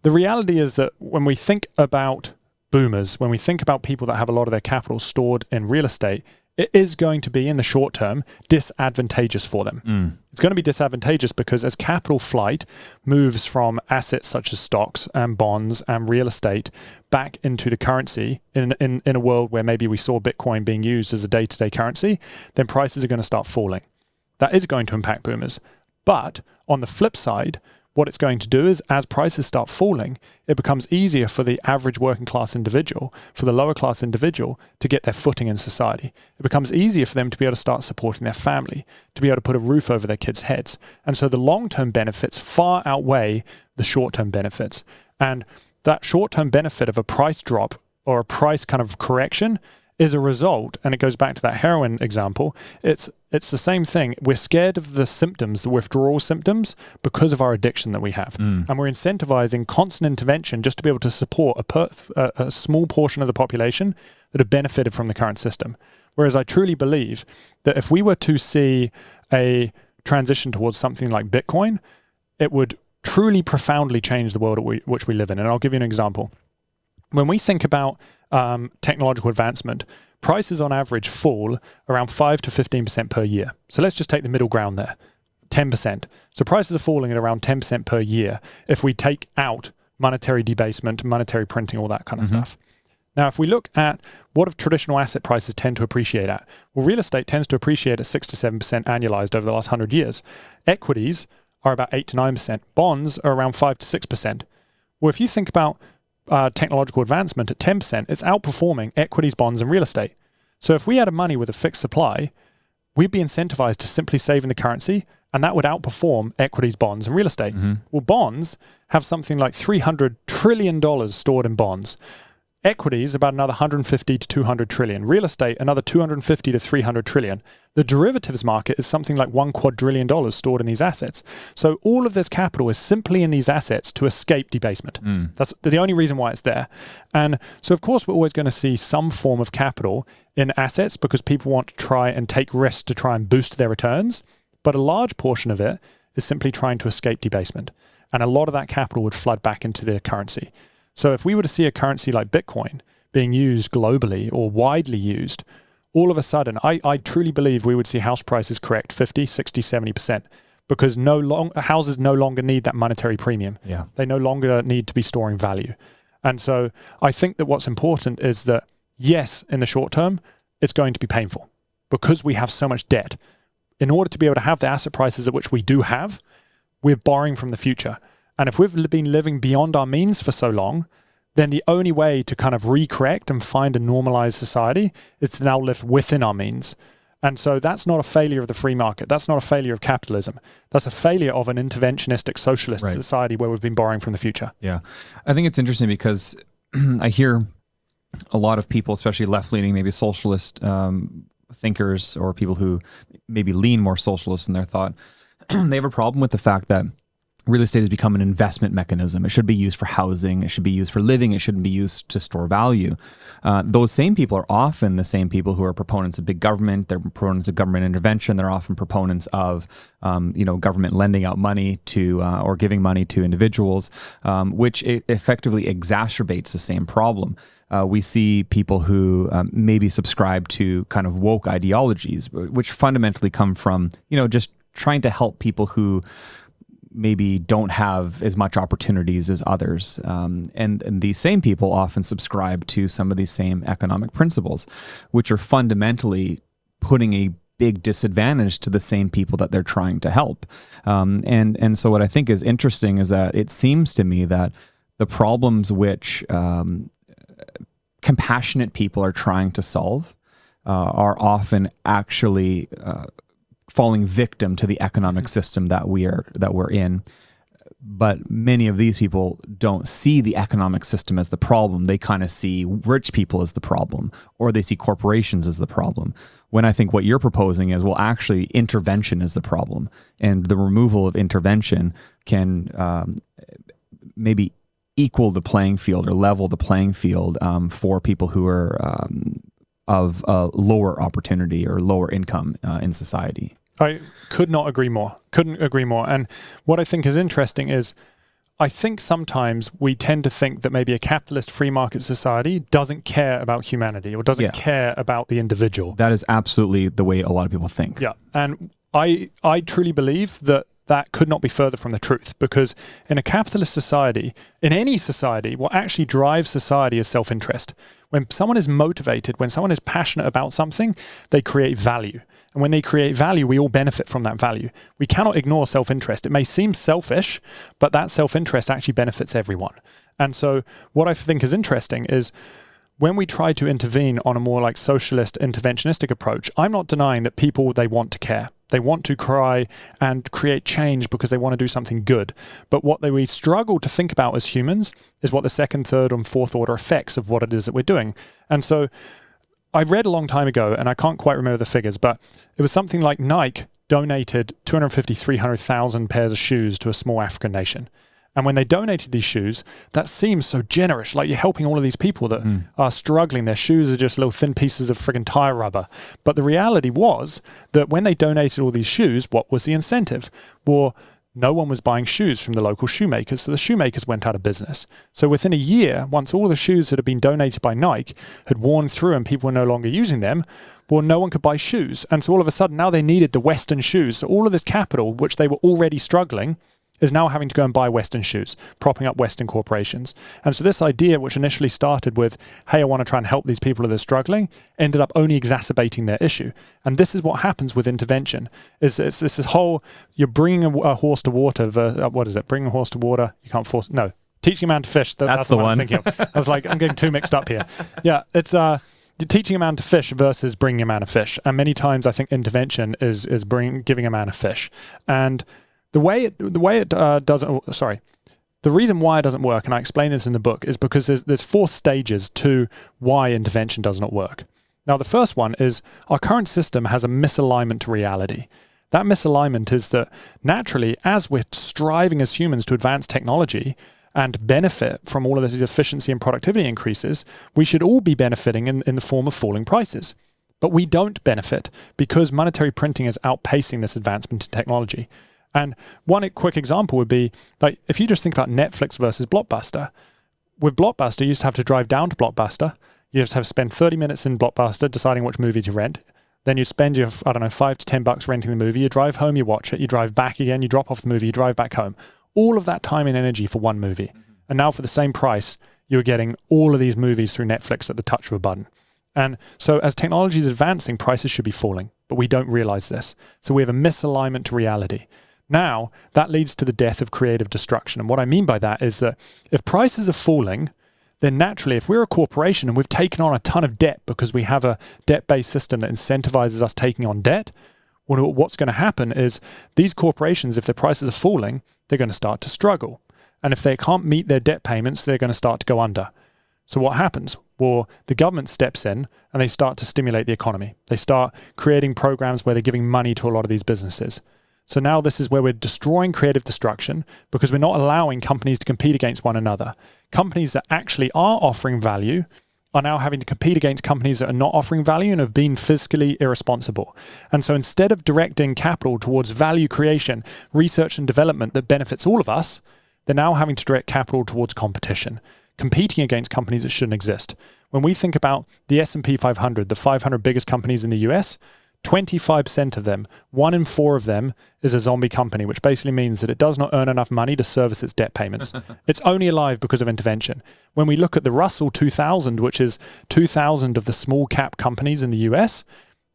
the reality is that when we think about boomers, when we think about people that have a lot of their capital stored in real estate, it is going to be, in the short term, disadvantageous for them. It's going to be disadvantageous because as capital flight moves from assets such as stocks and bonds and real estate back into the currency in a world where maybe we saw Bitcoin being used as a day-to-day currency, then prices are going to start falling. That is going to impact boomers. But on the flip side, what it's going to do is as prices start falling, it becomes easier for the average working class individual, for the lower class individual, to get their footing in society. It becomes easier for them to be able to start supporting their family, to be able to put a roof over their kids' heads. And so the long-term benefits far outweigh the short-term benefits. And that short-term benefit of a price drop or a price kind of correction is a result, and it goes back to that heroin example, it's the same thing. We're scared of the symptoms, the withdrawal symptoms, because of our addiction that we have. And we're incentivizing constant intervention just to be able to support a small portion of the population that have benefited from the current system. Whereas I truly believe that if we were to see a transition towards something like Bitcoin, it would truly profoundly change the world which we live in. And I'll give you an example. When we think about technological advancement, prices on average fall around 5 to 15% per year. So let's just take the middle ground there, 10%. So prices are falling at around 10% per year if we take out monetary debasement, monetary printing, all that kind of stuff. Now, if we look at what have traditional asset prices tend to appreciate at, well, real estate tends to appreciate at 6 to 7% annualized over the last 100 years. Equities are about 8 to 9%. Bonds are around 5 to 6%. Well, if you think about technological advancement at 10%, it's outperforming equities, bonds, and real estate. So if we had money with a fixed supply, we'd be incentivized to simply save in the currency, and that would outperform equities, bonds, and real estate. Well, bonds have something like $300 trillion stored in bonds. Equities, about another 150 to 200 trillion. Real estate, another 250 to 300 trillion. The derivatives market is something like $1 quadrillion stored in these assets. So all of this capital is simply in these assets to escape debasement. That's the only reason why it's there. And so, of course, we're always going to see some form of capital in assets because people want to try and take risks to try and boost their returns. But a large portion of it is simply trying to escape debasement. And a lot of that capital would flood back into their currency. So if we were to see a currency like Bitcoin being used globally or widely used, all of a sudden, I truly believe we would see house prices correct 50, 60, 70% because houses no longer need that monetary premium. They no longer need to be storing value. And so I think that what's important is that, yes, in the short term, it's going to be painful because we have so much debt. In order to be able to have the asset prices at which we do have, we're borrowing from the future. And if we've been living beyond our means for so long, then the only way to kind of recorrect and find a normalized society is to now live within our means. And so that's not a failure of the free market. That's not a failure of capitalism. That's a failure of an interventionistic socialist society where we've been borrowing from the future. Yeah. I think it's interesting because I hear a lot of people, especially left-leaning, maybe socialist thinkers or people who maybe lean more socialist in their thought, they have a problem with the fact that real estate has become an investment mechanism. It should be used for housing. It should be used for living. It shouldn't be used to store value. Those same people are often the same people who are proponents of big government. They're proponents of government intervention. They're often proponents of, government lending out money to or giving money to individuals, which effectively exacerbates the same problem. We see people who maybe subscribe to kind of woke ideologies, which fundamentally come from, just trying to help people who maybe don't have as much opportunities as others. And these same people often subscribe to some of these same economic principles, which are fundamentally putting a big disadvantage to the same people that they're trying to help. And so what I think is interesting is that it seems to me that the problems which compassionate people are trying to solve are often actually falling victim to the economic system that we're in. But many of these people don't see the economic system as the problem. They kind of see rich people as the problem, or they see corporations as the problem. When I think what you're proposing is, well, actually intervention is the problem, and the removal of intervention can maybe equal the playing field or level the playing field for people who are of lower opportunity or lower income in society. I could not agree more. Couldn't agree more. And what I think is interesting is I think sometimes we tend to think that maybe a capitalist free market society doesn't care about humanity or doesn't care about the individual. That is absolutely the way a lot of people think. Yeah. And I truly believe that that could not be further from the truth, because in a capitalist society, in any society, what actually drives society is self-interest. When someone is motivated, when someone is passionate about something, they create value. And when they create value, we all benefit from that value. We cannot ignore self-interest. It may seem selfish, but that self-interest actually benefits everyone. And so what I think is interesting is when we try to intervene on a more like socialist interventionistic approach, I'm not denying that people, they want to care. They want to cry and create change because they want to do something good. But what we struggle to think about as humans is what the second, third, and fourth order effects of what it is that we're doing. And so I read a long time ago, and I can't quite remember the figures, but it was something like Nike donated 250, 300,000 pairs of shoes to a small African nation. And when they donated these shoes, that seems so generous, like you're helping all of these people that are struggling. Their shoes are just little thin pieces of friggin' tire rubber. But the reality was that when they donated all these shoes, what was the incentive? Well, no one was buying shoes from the local shoemakers, so the shoemakers went out of business. So within a year, once all the shoes that had been donated by Nike had worn through and people were no longer using them, well, no one could buy shoes. And so all of a sudden, now they needed the Western shoes. So all of this capital, which they were already struggling, is now having to go and buy Western shoes, propping up Western corporations. And so this idea, which initially started with, hey, I want to try and help these people that are struggling, ended up only exacerbating their issue. And this is what happens with intervention, is this whole, you're bringing a horse to water, what is it, bringing a horse to water, you can't force, no, teaching a man to fish, that's the one I'm thinking of. I was like, I'm getting too mixed up here. Yeah, it's teaching a man to fish versus bringing a man a fish. And many times I think intervention is giving a man a fish. And the reason why it doesn't work, and I explain this in the book, is because there's 4 stages to why intervention does not work. Now, the first one is our current system has a misalignment to reality. That misalignment is that naturally, as we're striving as humans to advance technology and benefit from all of this efficiency and productivity increases, we should all be benefiting in the form of falling prices. But we don't benefit because monetary printing is outpacing this advancement in technology. And one quick example would be, like, if you just think about Netflix versus Blockbuster. With Blockbuster, you used to have to drive down to Blockbuster. You just have to spend 30 minutes in Blockbuster deciding which movie to rent. Then you spend your, $5 to $10 renting the movie. You drive home, you watch it. You drive back again, you drop off the movie, you drive back home. All of that time and energy for one movie. And now for the same price, you're getting all of these movies through Netflix at the touch of a button. And so as technology is advancing, prices should be falling. But we don't realize this. So we have a misalignment to reality. Now, that leads to the death of creative destruction. And what I mean by that is that if prices are falling, then naturally, if we're a corporation and we've taken on a ton of debt because we have a debt-based system that incentivizes us taking on debt, well, what's going to happen is these corporations, if their prices are falling, they're going to start to struggle. And if they can't meet their debt payments, they're going to start to go under. So what happens? Well, the government steps in and they start to stimulate the economy. They start creating programs where they're giving money to a lot of these businesses. So now this is where we're destroying creative destruction because we're not allowing companies to compete against one another. Companies that actually are offering value are now having to compete against companies that are not offering value and have been fiscally irresponsible. And so instead of directing capital towards value creation, research and development that benefits all of us, they're now having to direct capital towards competition, competing against companies that shouldn't exist. When we think about the S&P 500, the 500 biggest companies in the US, 25% of them, 1 in 4 of them, is a zombie company, which basically means that it does not earn enough money to service its debt payments. It's only alive because of intervention. When we look at the Russell 2000, which is 2,000 of the small cap companies in the US,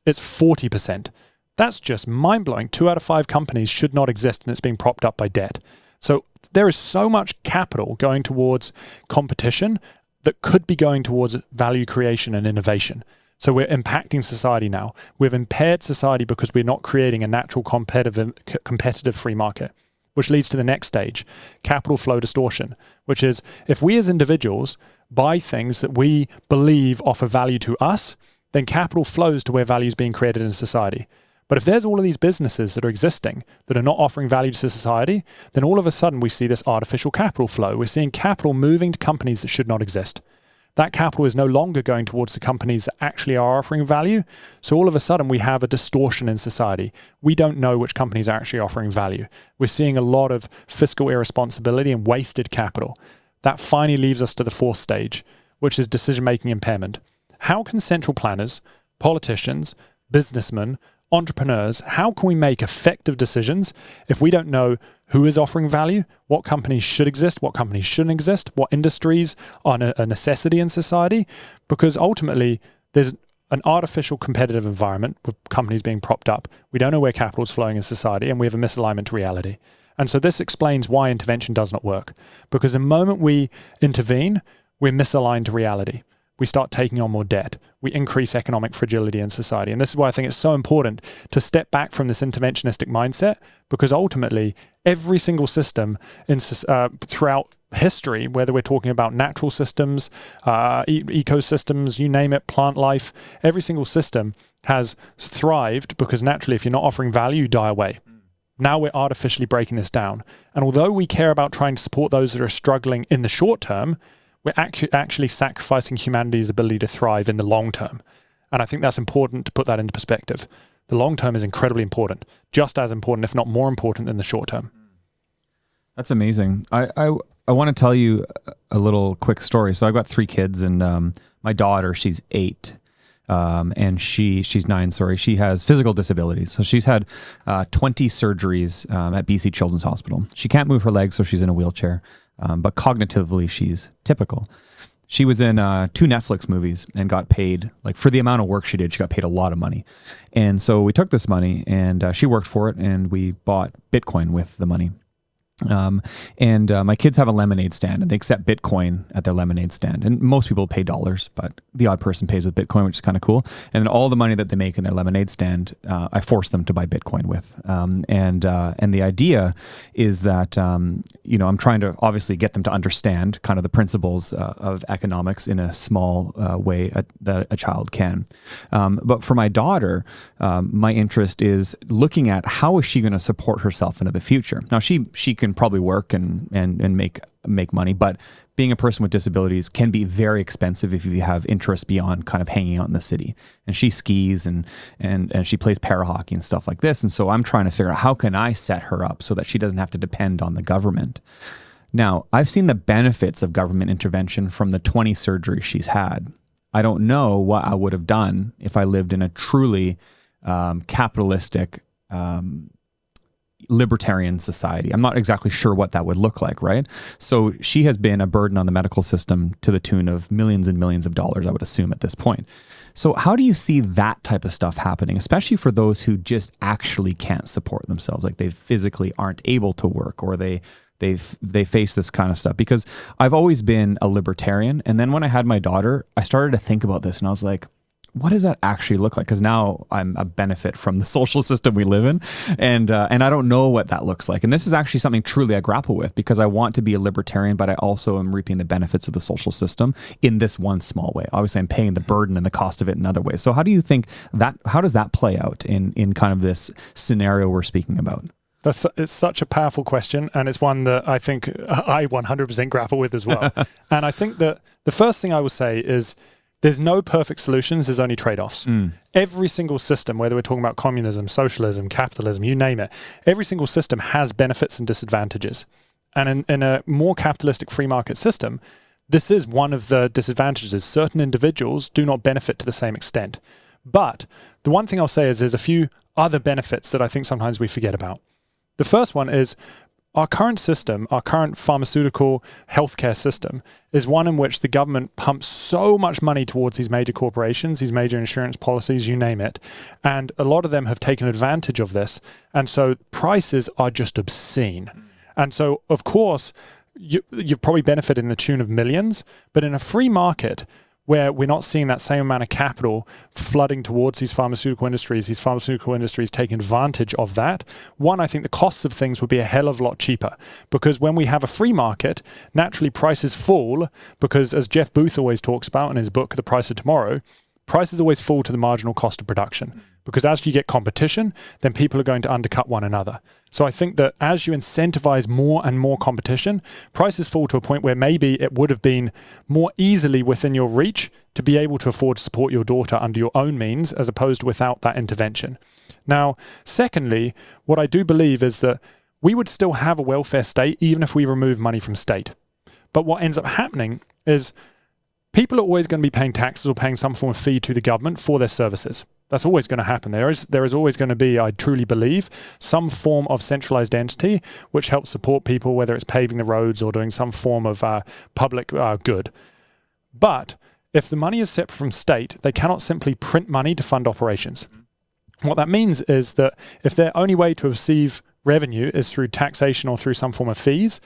it's 40%. That's just mind-blowing. 2 out of 5 companies should not exist and it's being propped up by debt. So there is so much capital going towards competition that could be going towards value creation and innovation. So we're impacting society now. We've impaired society because we're not creating a natural competitive free market, which leads to the next stage, capital flow distortion, which is if we as individuals buy things that we believe offer value to us, then capital flows to where value is being created in society. But if there's all of these businesses that are existing that are not offering value to society, then all of a sudden we see this artificial capital flow. We're seeing capital moving to companies that should not exist. That capital is no longer going towards the companies that actually are offering value. So all of a sudden we have a distortion in society. We don't know which companies are actually offering value. We're seeing a lot of fiscal irresponsibility and wasted capital. That finally leaves us to the fourth stage, which is decision-making impairment. How can central planners, politicians, businessmen, entrepreneurs, how can we make effective decisions if we don't know who is offering value, what companies should exist, what companies shouldn't exist, what industries are a necessity in society? Because ultimately, there's an artificial competitive environment with companies being propped up. We don't know where capital is flowing in society, and we have a misalignment to reality. And so this explains why intervention does not work. Because the moment we intervene, we're misaligned to reality. We start taking on more debt. We increase economic fragility in society. And this is why I think it's so important to step back from this interventionistic mindset, because ultimately every single system throughout history, whether we're talking about natural systems, ecosystems, you name it, plant life, every single system has thrived because naturally if you're not offering value, you die away. Now we're artificially breaking this down. And although we care about trying to support those that are struggling in the short term, we're actually sacrificing humanity's ability to thrive in the long term. And I think that's important to put that into perspective. The long term is incredibly important, just as important, if not more important than the short term. That's amazing. I want to tell you a little quick story. So I've got 3 kids, and my daughter, she's 8. And she's 9, sorry. She has physical disabilities. So she's had 20 surgeries at BC Children's Hospital. She can't move her legs, so she's in a wheelchair. But cognitively, she's typical. She was in 2 Netflix movies and got paid, like for the amount of work she did, she got paid a lot of money. And so we took this money and she worked for it, and we bought Bitcoin with the money. My kids have a lemonade stand, and they accept Bitcoin at their lemonade stand. And most people pay dollars, but the odd person pays with Bitcoin, which is kind of cool. And then all the money that they make in their lemonade stand, I force them to buy Bitcoin with. And the idea is that, I'm trying to obviously get them to understand kind of the principles of economics in a small way that a child can. But for my daughter, my interest is looking at how is she going to support herself into the future. Now, she can probably work and make money, but being a person with disabilities can be very expensive if you have interests beyond kind of hanging out in the city. And she skis and she plays para hockey and stuff like this. And so I'm trying to figure out how can I set her up so that she doesn't have to depend on the government. Now, I've seen the benefits of government intervention from the 20 surgeries she's had. I don't know what I would have done if I lived in a truly capitalistic libertarian society. I'm not exactly sure what that would look like, right? So she has been a burden on the medical system to the tune of millions and millions of dollars, I would assume at this point. So how do you see that type of stuff happening, especially for those who just actually can't support themselves, like they physically aren't able to work, or they face this kind of stuff? Because I've always been a libertarian, and then when I had my daughter, I started to think about this, and I was like, what does that actually look like? Because now I'm a benefit from the social system we live in, and I don't know what that looks like. And this is actually something truly I grapple with, because I want to be a libertarian, but I also am reaping the benefits of the social system in this one small way. Obviously, I'm paying the burden and the cost of it in other ways. So how do you think that, how does that play out in kind of this scenario we're speaking about? It's such a powerful question, and it's one that I think I 100% grapple with as well. And I think that the first thing I will say is, there's no perfect solutions, there's only trade-offs. Every single system, whether we're talking about communism, socialism, capitalism, you name it, every single system has benefits and disadvantages. And in a more capitalistic free market system, this is one of the disadvantages. Certain individuals do not benefit to the same extent. But the one thing I'll say is there's a few other benefits that I think sometimes we forget about. The first one is our current system, our current pharmaceutical healthcare system, is one in which the government pumps so much money towards these major corporations, these major insurance policies, you name it. And a lot of them have taken advantage of this. And so prices are just obscene. And so, of course, you've probably benefited in the tune of millions, but in a free market, where we're not seeing that same amount of capital flooding towards these pharmaceutical industries taking advantage of that. One, I think the costs of things would be a hell of a lot cheaper, because when we have a free market, naturally prices fall, because as Jeff Booth always talks about in his book, The Price of Tomorrow, prices always fall to the marginal cost of production, because as you get competition, then people are going to undercut one another. So I think that as you incentivize more and more competition, prices fall to a point where maybe it would have been more easily within your reach to be able to afford to support your daughter under your own means, as opposed to without that intervention. Now, secondly, what I do believe is that we would still have a welfare state even if we remove money from state. But what ends up happening is people are always going to be paying taxes or paying some form of fee to the government for their services. That's always going to happen. There is always going to be, I truly believe, some form of centralized entity which helps support people, whether it's paving the roads or doing some form of public good. But if the money is separate from state, they cannot simply print money to fund operations. What that means is that if their only way to receive revenue is through taxation or through some form of fees,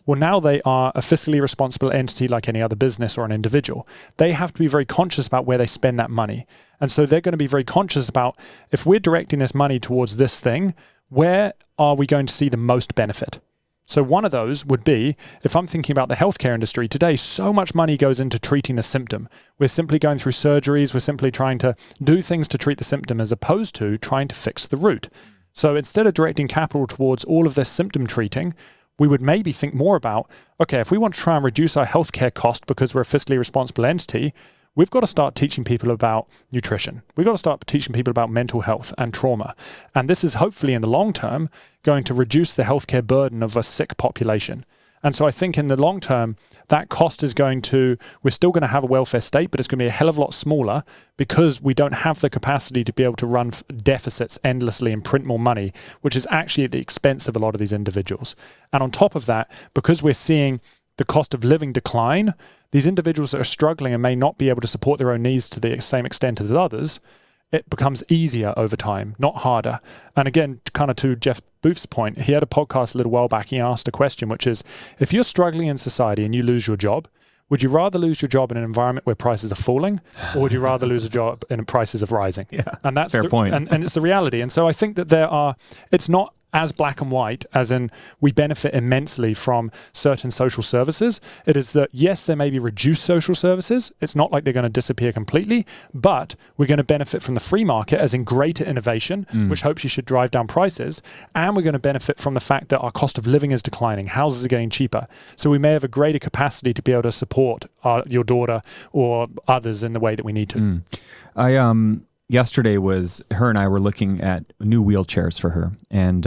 well, now they are a fiscally responsible entity like any other business or an individual. They have to be very conscious about where they spend that money. And so they're going to be very conscious about, if we're directing this money towards this thing, where are we going to see the most benefit? So one of those would be, if I'm thinking about the healthcare industry today, so much money goes into treating the symptom. We're simply going through surgeries. We're simply trying to do things to treat the symptom as opposed to trying to fix the root. So instead of directing capital towards all of this symptom treating, we would maybe think more about, okay, if we want to try and reduce our healthcare cost because we're a fiscally responsible entity, we've got to start teaching people about nutrition. We've got to start teaching people about mental health and trauma. And this is hopefully in the long term going to reduce the healthcare burden of a sick population. And so I think in the long term, that cost is we're still going to have a welfare state, but it's going to be a hell of a lot smaller because we don't have the capacity to be able to run deficits endlessly and print more money, which is actually at the expense of a lot of these individuals. And on top of that, because we're seeing the cost of living decline, these individuals that are struggling and may not be able to support their own needs to the same extent as others, it becomes easier over time, not harder. And again, kind of to Jeff Booth's point, he had a podcast a little while back. He asked a question, which is, if you're struggling in society and you lose your job, would you rather lose your job in an environment where prices are falling, or would you rather lose a job in prices of rising? Yeah, and that's fair point. And it's the reality. And so I think that it's not as black and white, as in we benefit immensely from certain social services. It is that, yes, there may be reduced social services. It's not like they're going to disappear completely, but we're going to benefit from the free market, as in greater innovation, which hopefully should drive down prices. And we're going to benefit from the fact that our cost of living is declining. Houses are getting cheaper. So we may have a greater capacity to be able to support your daughter or others in the way that we need to. Yesterday was her and I were looking at new wheelchairs for her, and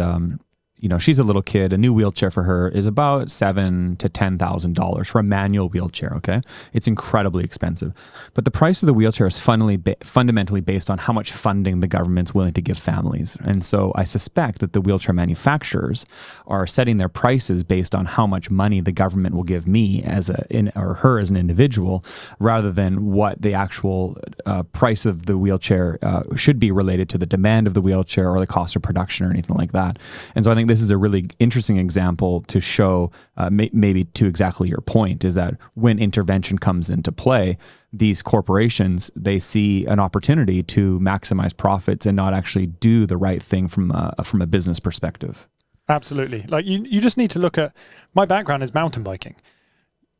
she's a little kid. A new wheelchair for her is about $7,000 to $10,000 for a manual wheelchair. Okay, it's incredibly expensive, but the price of the wheelchair is fundamentally based on how much funding the government's willing to give families. And so I suspect that the wheelchair manufacturers are setting their prices based on how much money the government will give me or her as an individual, rather than what the actual price of the wheelchair should be related to the demand of the wheelchair or the cost of production or anything like that. And so I think this is a really interesting example to show, maybe to exactly your point, is that when intervention comes into play, these corporations, they see an opportunity to maximize profits and not actually do the right thing from a business perspective. Absolutely. Like you just need to look at, my background is mountain biking.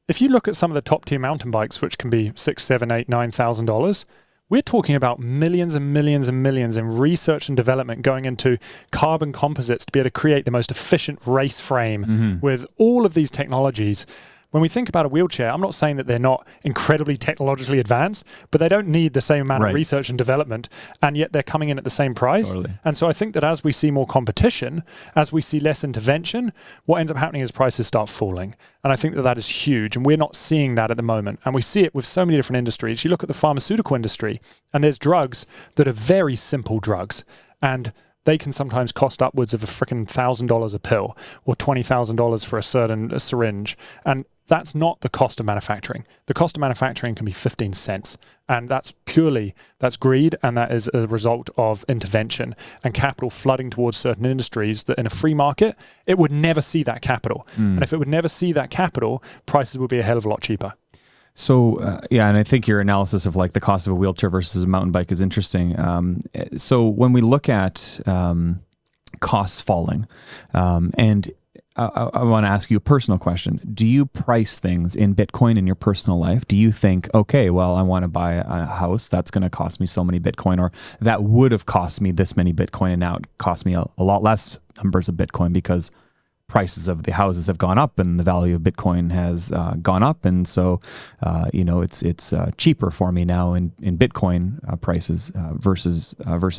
If you look at some of the top tier mountain bikes, which can be $6,000, $7,000, $8,000, $9,000, we're talking about millions and millions and millions in research and development going into carbon composites to be able to create the most efficient race frame with all of these technologies. When we think about a wheelchair, I'm not saying that they're not incredibly technologically advanced, but they don't need the same amount of research and development, and yet they're coming in at the same price. Totally. And so I think that as we see more competition, as we see less intervention, what ends up happening is prices start falling. And I think that is huge, and we're not seeing that at the moment. And we see it with so many different industries. You look at the pharmaceutical industry, and there's drugs that are very simple drugs, and they can sometimes cost upwards of a freaking $1,000 a pill or $20,000 for a certain syringe. And that's not the cost of manufacturing. The cost of manufacturing can be 15 cents. And that's greed, and that is a result of intervention and capital flooding towards certain industries that in a free market, it would never see that capital. And if it would never see that capital, prices would be a hell of a lot cheaper. So, and I think your analysis of like the cost of a wheelchair versus a mountain bike is interesting. So when we look at costs falling, and I want to ask you a personal question. Do you price things in Bitcoin in your personal life? Do you think, okay, well, I want to buy a house that's going to cost me so many Bitcoin, or that would have cost me this many Bitcoin, and now it costs me a lot less numbers of Bitcoin because prices of the houses have gone up and the value of Bitcoin has gone up, and so it's cheaper for me now in Bitcoin prices versus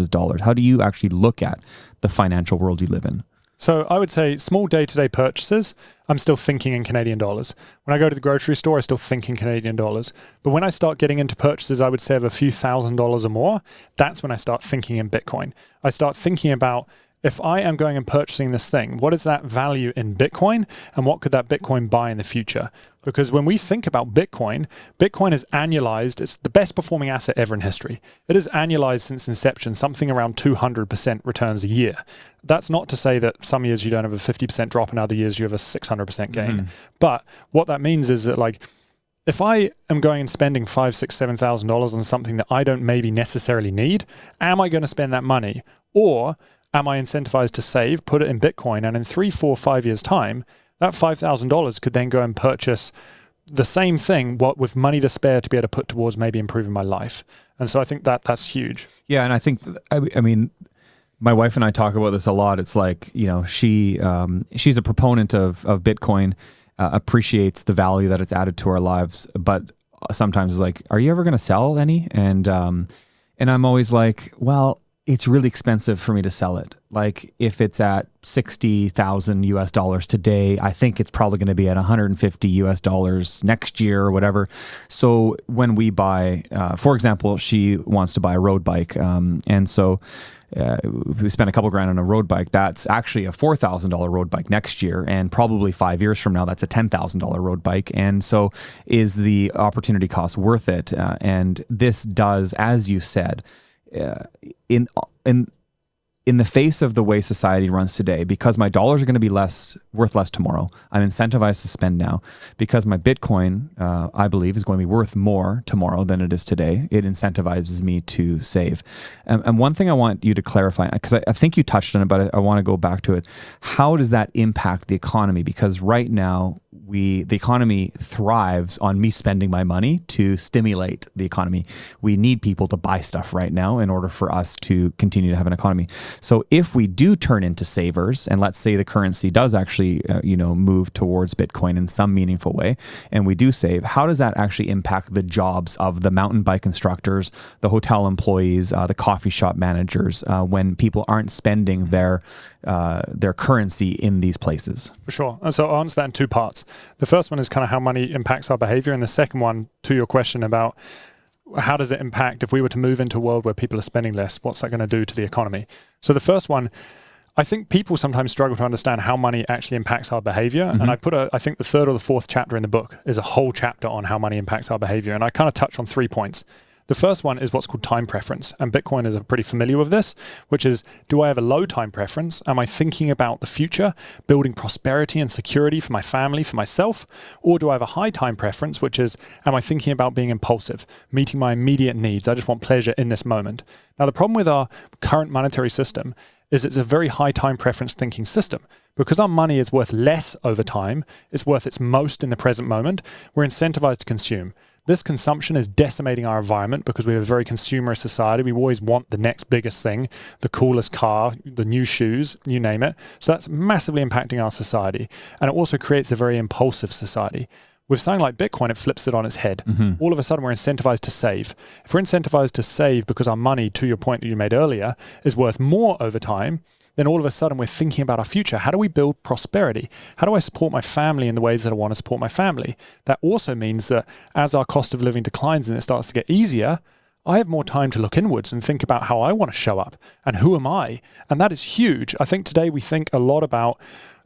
dollars. How do you actually look at the financial world you live in? So I would say small day-to-day purchases, I'm still thinking in Canadian dollars. When I go to the grocery store, I still think in Canadian dollars. But when I start getting into purchases, I would say of a few $1,000s or more, that's when I start thinking in Bitcoin. I start thinking about, if I am going and purchasing this thing, what is that value in Bitcoin, and what could that Bitcoin buy in the future? Because when we think about Bitcoin, Bitcoin is annualized. It's the best performing asset ever in history. It is annualized since inception, something around 200% returns a year. That's not to say that some years you don't have a 50% drop and other years you have a 600% gain. Mm-hmm. But what that means is that, like, if I am going and spending $5,000, $6,000, $7,000 on something that I don't maybe necessarily need, am I going to spend that money? Or am I incentivized to save, put it in Bitcoin, and in 3, 4, 5 years' time, that $5,000 could then go and purchase the same thing, what with money to spare to be able to put towards maybe improving my life. And so I think that's huge. Yeah, and I think, I mean, my wife and I talk about this a lot. It's like, she's a proponent of Bitcoin, appreciates the value that it's added to our lives, but sometimes is like, are you ever going to sell any? And I'm always like, well, it's really expensive for me to sell it. Like, if it's at $60,000 today, I think it's probably going to be at $150 next year or whatever. So when we buy, for example, she wants to buy a road bike. And so we spent a couple grand on a road bike. That's actually a $4,000 road bike next year. And probably 5 years from now, that's a $10,000 road bike. And so is the opportunity cost worth it? And this does, as you said, in the face of the way society runs today, because my dollars are going to be worth less tomorrow, I'm incentivized to spend now. Because my Bitcoin, I believe, is going to be worth more tomorrow than it is today, it incentivizes me to save. And one thing I want you to clarify, because I think you touched on it, but I want to go back to it. How does that impact the economy? Because right now, the economy thrives on me spending my money to stimulate the economy. We need people to buy stuff right now in order for us to continue to have an economy. So if we do turn into savers, and let's say the currency does actually, move towards Bitcoin in some meaningful way, and we do save, how does that actually impact the jobs of the mountain bike instructors, the hotel employees, the coffee shop managers, when people aren't spending their currency in these places? For sure. And so I'll answer that in two parts. The first one is kind of how money impacts our behavior. And the second one, to your question about how does it impact if we were to move into a world where people are spending less, what's that going to do to the economy? So the first one, I think people sometimes struggle to understand how money actually impacts our behavior. Mm-hmm. And I think the third or the fourth chapter in the book is a whole chapter on how money impacts our behavior. And I kind of touch on 3 points. The first one is what's called time preference. And Bitcoiners are pretty familiar with this, which is, do I have a low time preference? Am I thinking about the future, building prosperity and security for my family, for myself? Or do I have a high time preference, which is, am I thinking about being impulsive, meeting my immediate needs? I just want pleasure in this moment. Now, the problem with our current monetary system is it's a very high time preference thinking system. Because our money is worth less over time, it's worth its most in the present moment, we're incentivized to consume. This consumption is decimating our environment because we have a very consumerist society. We always want the next biggest thing, the coolest car, the new shoes, you name it. So that's massively impacting our society. And it also creates a very impulsive society. With something like Bitcoin, it flips it on its head. Mm-hmm. All of a sudden, we're incentivized to save. If we're incentivized to save because our money, to your point that you made earlier, is worth more over time, then all of a sudden we're thinking about our future. How do we build prosperity? How do I support my family in the ways that I want to support my family? That also means that as our cost of living declines and it starts to get easier, I have more time to look inwards and think about how I want to show up and who am I? And that is huge. I think today we think a lot about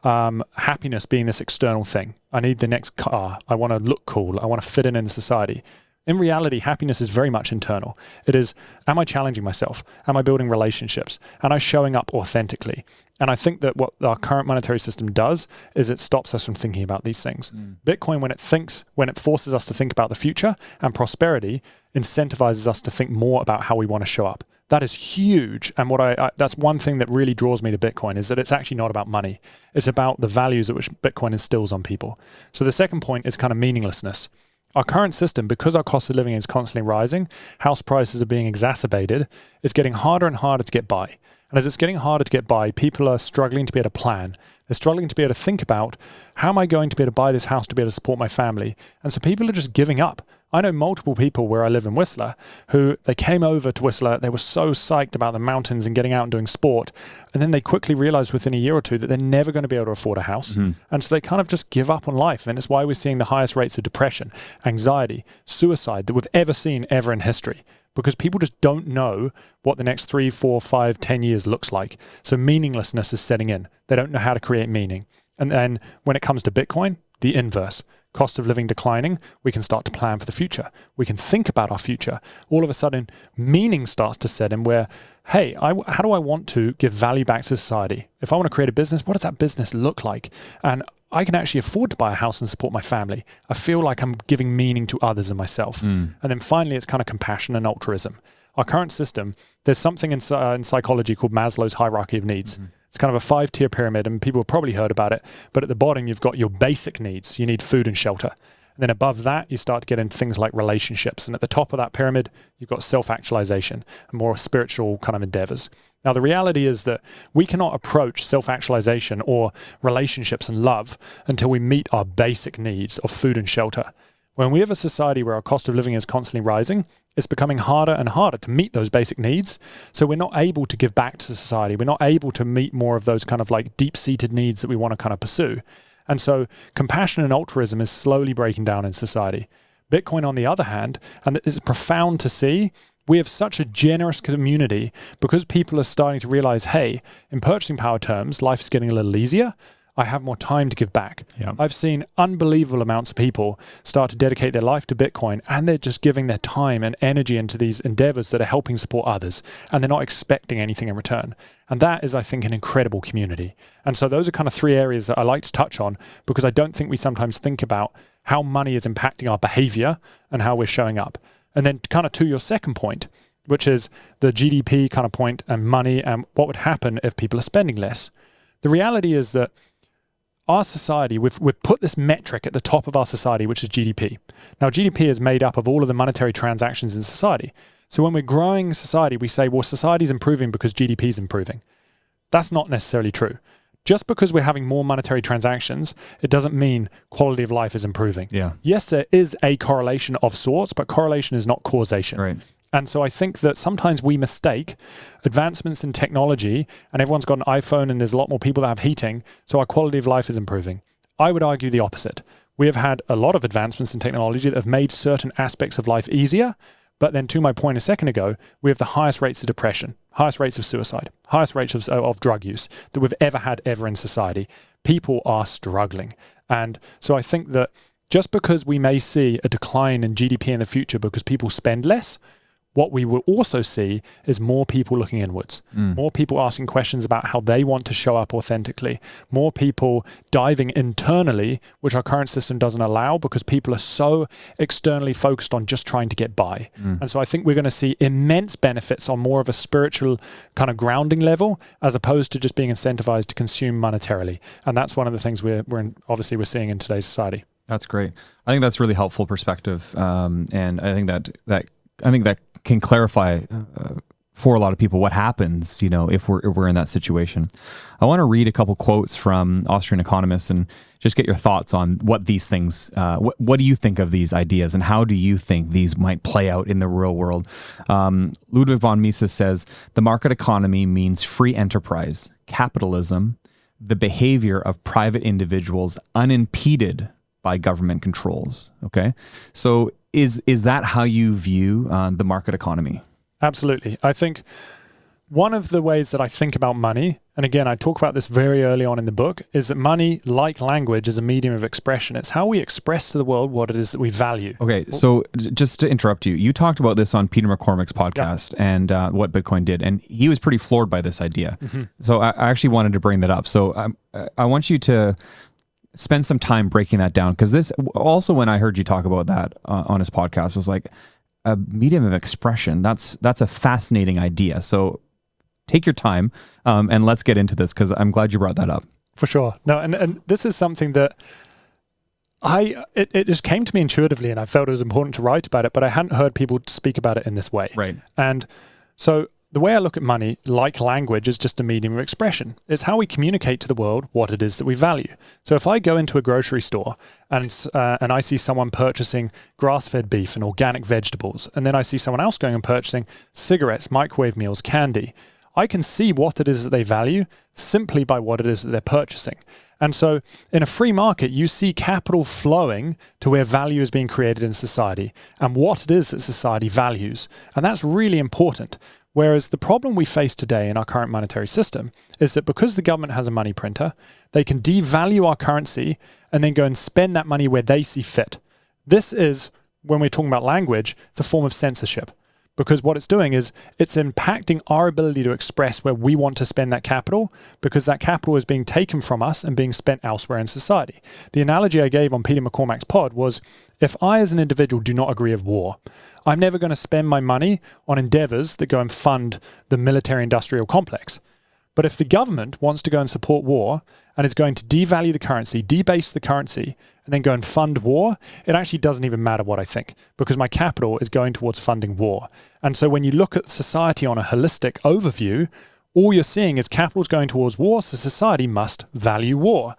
happiness being this external thing. I need the next car. I want to look cool. I want to fit in society. In reality, happiness is very much internal. It is, am I challenging myself? Am I building relationships? Am I showing up authentically? And I think that what our current monetary system does is it stops us from thinking about these things. Bitcoin, when it forces us to think about the future and prosperity, incentivizes us to think more about how we want to show up. That is huge. And what that's one thing that really draws me to Bitcoin, is that it's actually not about money. It's about the values at which Bitcoin instills on people. So the second point is kind of meaninglessness. Our current system, because our cost of living is constantly rising, house prices are being exacerbated, it's getting harder and harder to get by. And as it's getting harder to get by, people are struggling to be able to plan. They're struggling to be able to think about, how am I going to be able to buy this house to be able to support my family? And so people are just giving up. I know multiple people where I live in Whistler who they came over to Whistler. They were so psyched about the mountains and getting out and doing sport. And then they quickly realized within a year or two that they're never going to be able to afford a house. And so they kind of just give up on life. And it's why we're seeing the highest rates of depression, anxiety, suicide that we've ever seen ever in history. Because people just don't know what the next 3, 4, 5, 10 years looks like. So meaninglessness is setting in. They don't know how to create meaning. And then when it comes to Bitcoin, the inverse. Cost of living declining, we can start to plan for the future. We can think about our future. All of a sudden, meaning starts to set in where, hey, how do I want to give value back to society? If I want to create a business, what does that business look like? And I can actually afford to buy a house and support my family. I feel like I'm giving meaning to others and myself. And then finally, it's kind of compassion and altruism. Our current system, there's something in psychology called Maslow's hierarchy of needs. It's kind of a 5-tier pyramid, and people have probably heard about it. But at the bottom, you've got your basic needs. You need food and shelter. And then above that, you start to get into things like relationships. And at the top of that pyramid, you've got self-actualization and more spiritual kind of endeavors. Now, the reality is that we cannot approach self-actualization or relationships and love until we meet our basic needs of food and shelter. When we have a society where our cost of living is constantly rising, it's becoming harder and harder to meet those basic needs. So we're not able to give back to society. We're not able to meet more of those kind of like deep-seated needs that we want to kind of pursue. And so compassion and altruism is slowly breaking down in society. Bitcoin, on the other hand, and it's profound to see, we have such a generous community because people are starting to realize, hey, in purchasing power terms, life is getting a little easier. I have more time to give back. Yeah. I've seen unbelievable amounts of people start to dedicate their life to Bitcoin, and they're just giving their time and energy into these endeavors that are helping support others, and they're not expecting anything in return. And that is, I think, an incredible community. And so those are kind of 3 areas that I like to touch on, because I don't think we sometimes think about how money is impacting our behavior and how we're showing up. And then kind of to your second point, which is the GDP kind of point and money and what would happen if people are spending less. The reality is that our society, we've put this metric at the top of our society, which is GDP. Now, GDP is made up of all of the monetary transactions in society. So when we're growing society, we say, well, society is improving because GDP is improving. That's not necessarily true. Just because we're having more monetary transactions, it doesn't mean quality of life is improving. Yeah. Yes, there is a correlation of sorts, but correlation is not causation. Right. And so I think that sometimes we mistake advancements in technology, and everyone's got an iPhone and there's a lot more people that have heating, so our quality of life is improving. I would argue the opposite. We have had a lot of advancements in technology that have made certain aspects of life easier, but then to my point a second ago, we have the highest rates of depression, highest rates of suicide, highest rates of drug use that we've ever had in society. People are struggling. And so I think that just because we may see a decline in GDP in the future because people spend less, what we will also see is more people looking inwards, more people asking questions about how they want to show up authentically, more people diving internally, which our current system doesn't allow because people are so externally focused on just trying to get by. And so I think we're going to see immense benefits on more of a spiritual kind of grounding level, as opposed to just being incentivized to consume monetarily. And that's one of the things we're seeing in today's society. That's great. I think that's really helpful perspective. And I think that can clarify for a lot of people what happens, if we're in that situation. I want to read a couple quotes from Austrian economists and just get your thoughts on what these things, what do you think of these ideas and how do you think these might play out in the real world? Ludwig von Mises says, the market economy means free enterprise, capitalism, the behavior of private individuals unimpeded by government controls. Okay. So is that how you view the market economy? Absolutely. I think one of the ways that I think about money, and again, I talk about this very early on in the book, is that money, like language, is a medium of expression. It's how we express to the world what it is that we value. Okay, so just to interrupt you talked about this on Peter McCormick's podcast and what Bitcoin did, and he was pretty floored by this idea. So I actually wanted to bring that up. So I want you to spend some time breaking that down, because this also, when I heard you talk about that on his podcast, I was like, a medium of expression. That's a fascinating idea. So take your time and let's get into this, because I'm glad you brought that up. For sure. No, and this is something that it just came to me intuitively, and I felt it was important to write about it, but I hadn't heard people speak about it in this way. Right. And so the way I look at money, like language, is just a medium of expression. It's how we communicate to the world what it is that we value. So if I go into a grocery store and I see someone purchasing grass-fed beef and organic vegetables, and then I see someone else going and purchasing cigarettes, microwave meals, candy, I can see what it is that they value simply by what it is that they're purchasing. And so in a free market, you see capital flowing to where value is being created in society and what it is that society values. And that's really important. Whereas the problem we face today in our current monetary system is that because the government has a money printer, they can devalue our currency and then go and spend that money where they see fit. This is, when we're talking about language, it's a form of censorship. Because what it's doing is it's impacting our ability to express where we want to spend that capital, because that capital is being taken from us and being spent elsewhere in society. The analogy I gave on Peter McCormack's pod was, if I as an individual do not agree with war, I'm never going to spend my money on endeavors that go and fund the military-industrial complex. But if the government wants to go and support war and is going to devalue the currency, debase the currency, and then go and fund war, it actually doesn't even matter what I think, because my capital is going towards funding war. And so when you look at society on a holistic overview, all you're seeing is capital is going towards war, so society must value war.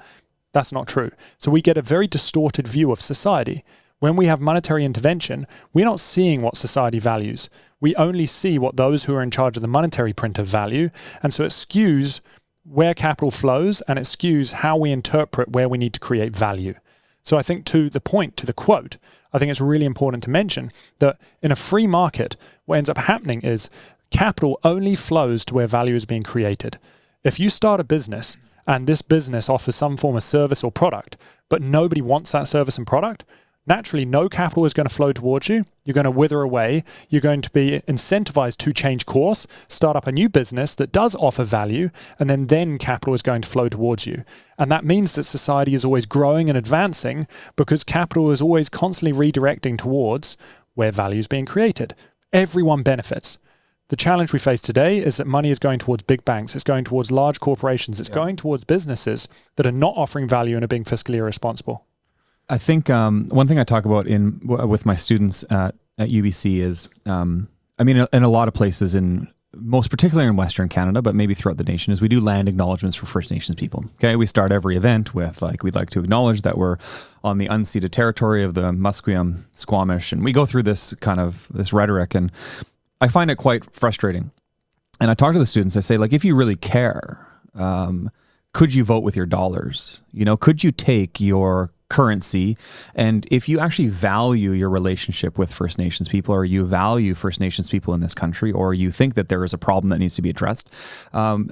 That's not true. So we get a very distorted view of society. When we have monetary intervention, we're not seeing what society values. We only see what those who are in charge of the monetary printer value. And so it skews where capital flows, and it skews how we interpret where we need to create value. So I think to the point, to the quote, I think it's really important to mention that in a free market, what ends up happening is capital only flows to where value is being created. If you start a business and this business offers some form of service or product, but nobody wants that service and product, naturally, no capital is going to flow towards you. You're going to wither away. You're going to be incentivized to change course, start up a new business that does offer value, and then capital is going to flow towards you. And that means that society is always growing and advancing because capital is always constantly redirecting towards where value is being created. Everyone benefits. The challenge we face today is that money is going towards big banks. It's going towards large corporations. It's going towards businesses that are not offering value and are being fiscally irresponsible. I think one thing I talk about with my students at UBC is, in a lot of places, most particularly in Western Canada, but maybe throughout the nation, is we do land acknowledgements for First Nations people. Okay, we start every event with we'd like to acknowledge that we're on the unceded territory of the Musqueam, Squamish, and we go through this rhetoric, and I find it quite frustrating. And I talk to the students. I say, if you really care, could you vote with your dollars? Could you take your currency, and if you actually value your relationship with First Nations people, or you value First Nations people in this country, or you think that there is a problem that needs to be addressed,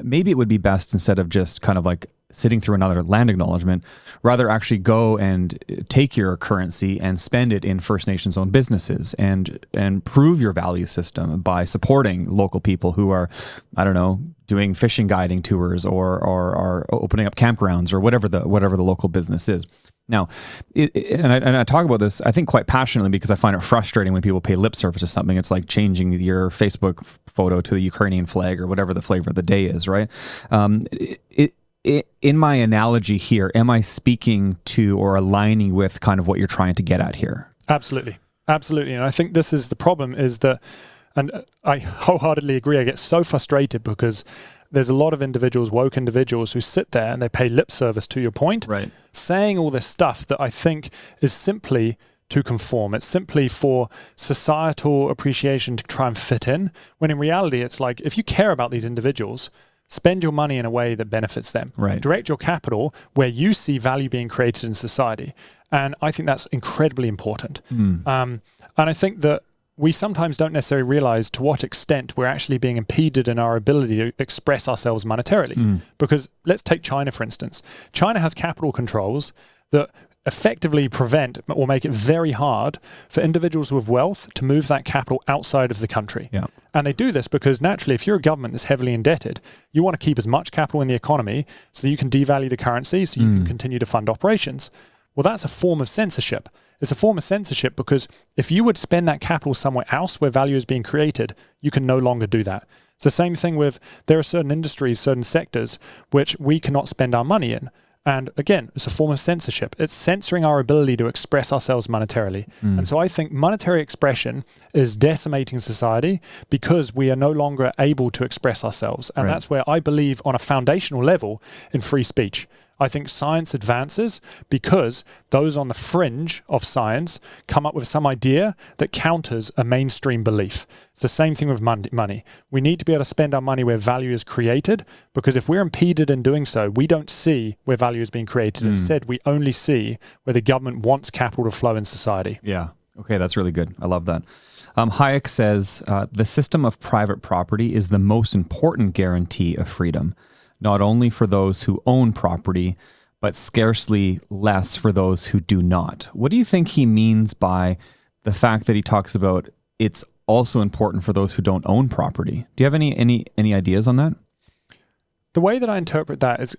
maybe it would be best, instead of just kind of sitting through another land acknowledgement, rather actually go and take your currency and spend it in First Nations owned businesses and prove your value system by supporting local people who are, doing fishing guiding tours or opening up campgrounds or whatever the local business is. Now, I talk about this, I think, quite passionately, because I find it frustrating when people pay lip service to something. It's like changing your Facebook photo to the Ukrainian flag or whatever the flavor of the day is, right? In my analogy here, am I speaking to or aligning with kind of what you're trying to get at here? Absolutely. And I think this is the problem, is that, and I wholeheartedly agree, I get so frustrated because there's a lot of individuals, woke individuals, who sit there and they pay lip service to your point, right, saying all this stuff that I think is simply to conform. It's simply for societal appreciation to try and fit in, when in reality, it's like, if you care about these individuals, spend your money in a way that benefits them. Right. Direct your capital where you see value being created in society. And I think that's incredibly important. And I think that we sometimes don't necessarily realize to what extent we're actually being impeded in our ability to express ourselves monetarily. Because let's take China, for instance. China has capital controls that effectively prevent or make it very hard for individuals with wealth to move that capital outside of the country. Yeah. And they do this because naturally, if you're a government that's heavily indebted, you want to keep as much capital in the economy so that you can devalue the currency, so you can continue to fund operations. Well, that's a form of censorship. It's a form of censorship because if you would spend that capital somewhere else where value is being created, you can no longer do that. It's the same thing with, there are certain industries, certain sectors, which we cannot spend our money in. And again, it's a form of censorship. It's censoring our ability to express ourselves monetarily. And so I think monetary expression is decimating society because we are no longer able to express ourselves. And that's where I believe on a foundational level in free speech. I think science advances because those on the fringe of science come up with some idea that counters a mainstream belief. It's the same thing with money. We need to be able to spend our money where value is created, because if we're impeded in doing so, we don't see where value is being created. Instead, we only see where the government wants capital to flow in society. Yeah. Okay, that's really good. I love that. Hayek says, the system of private property is the most important guarantee of freedom, not only for those who own property, but scarcely less for those who do not. What do you think he means by the fact that he talks about it's also important for those who don't own property? Do you have any ideas on that? The way that I interpret that is,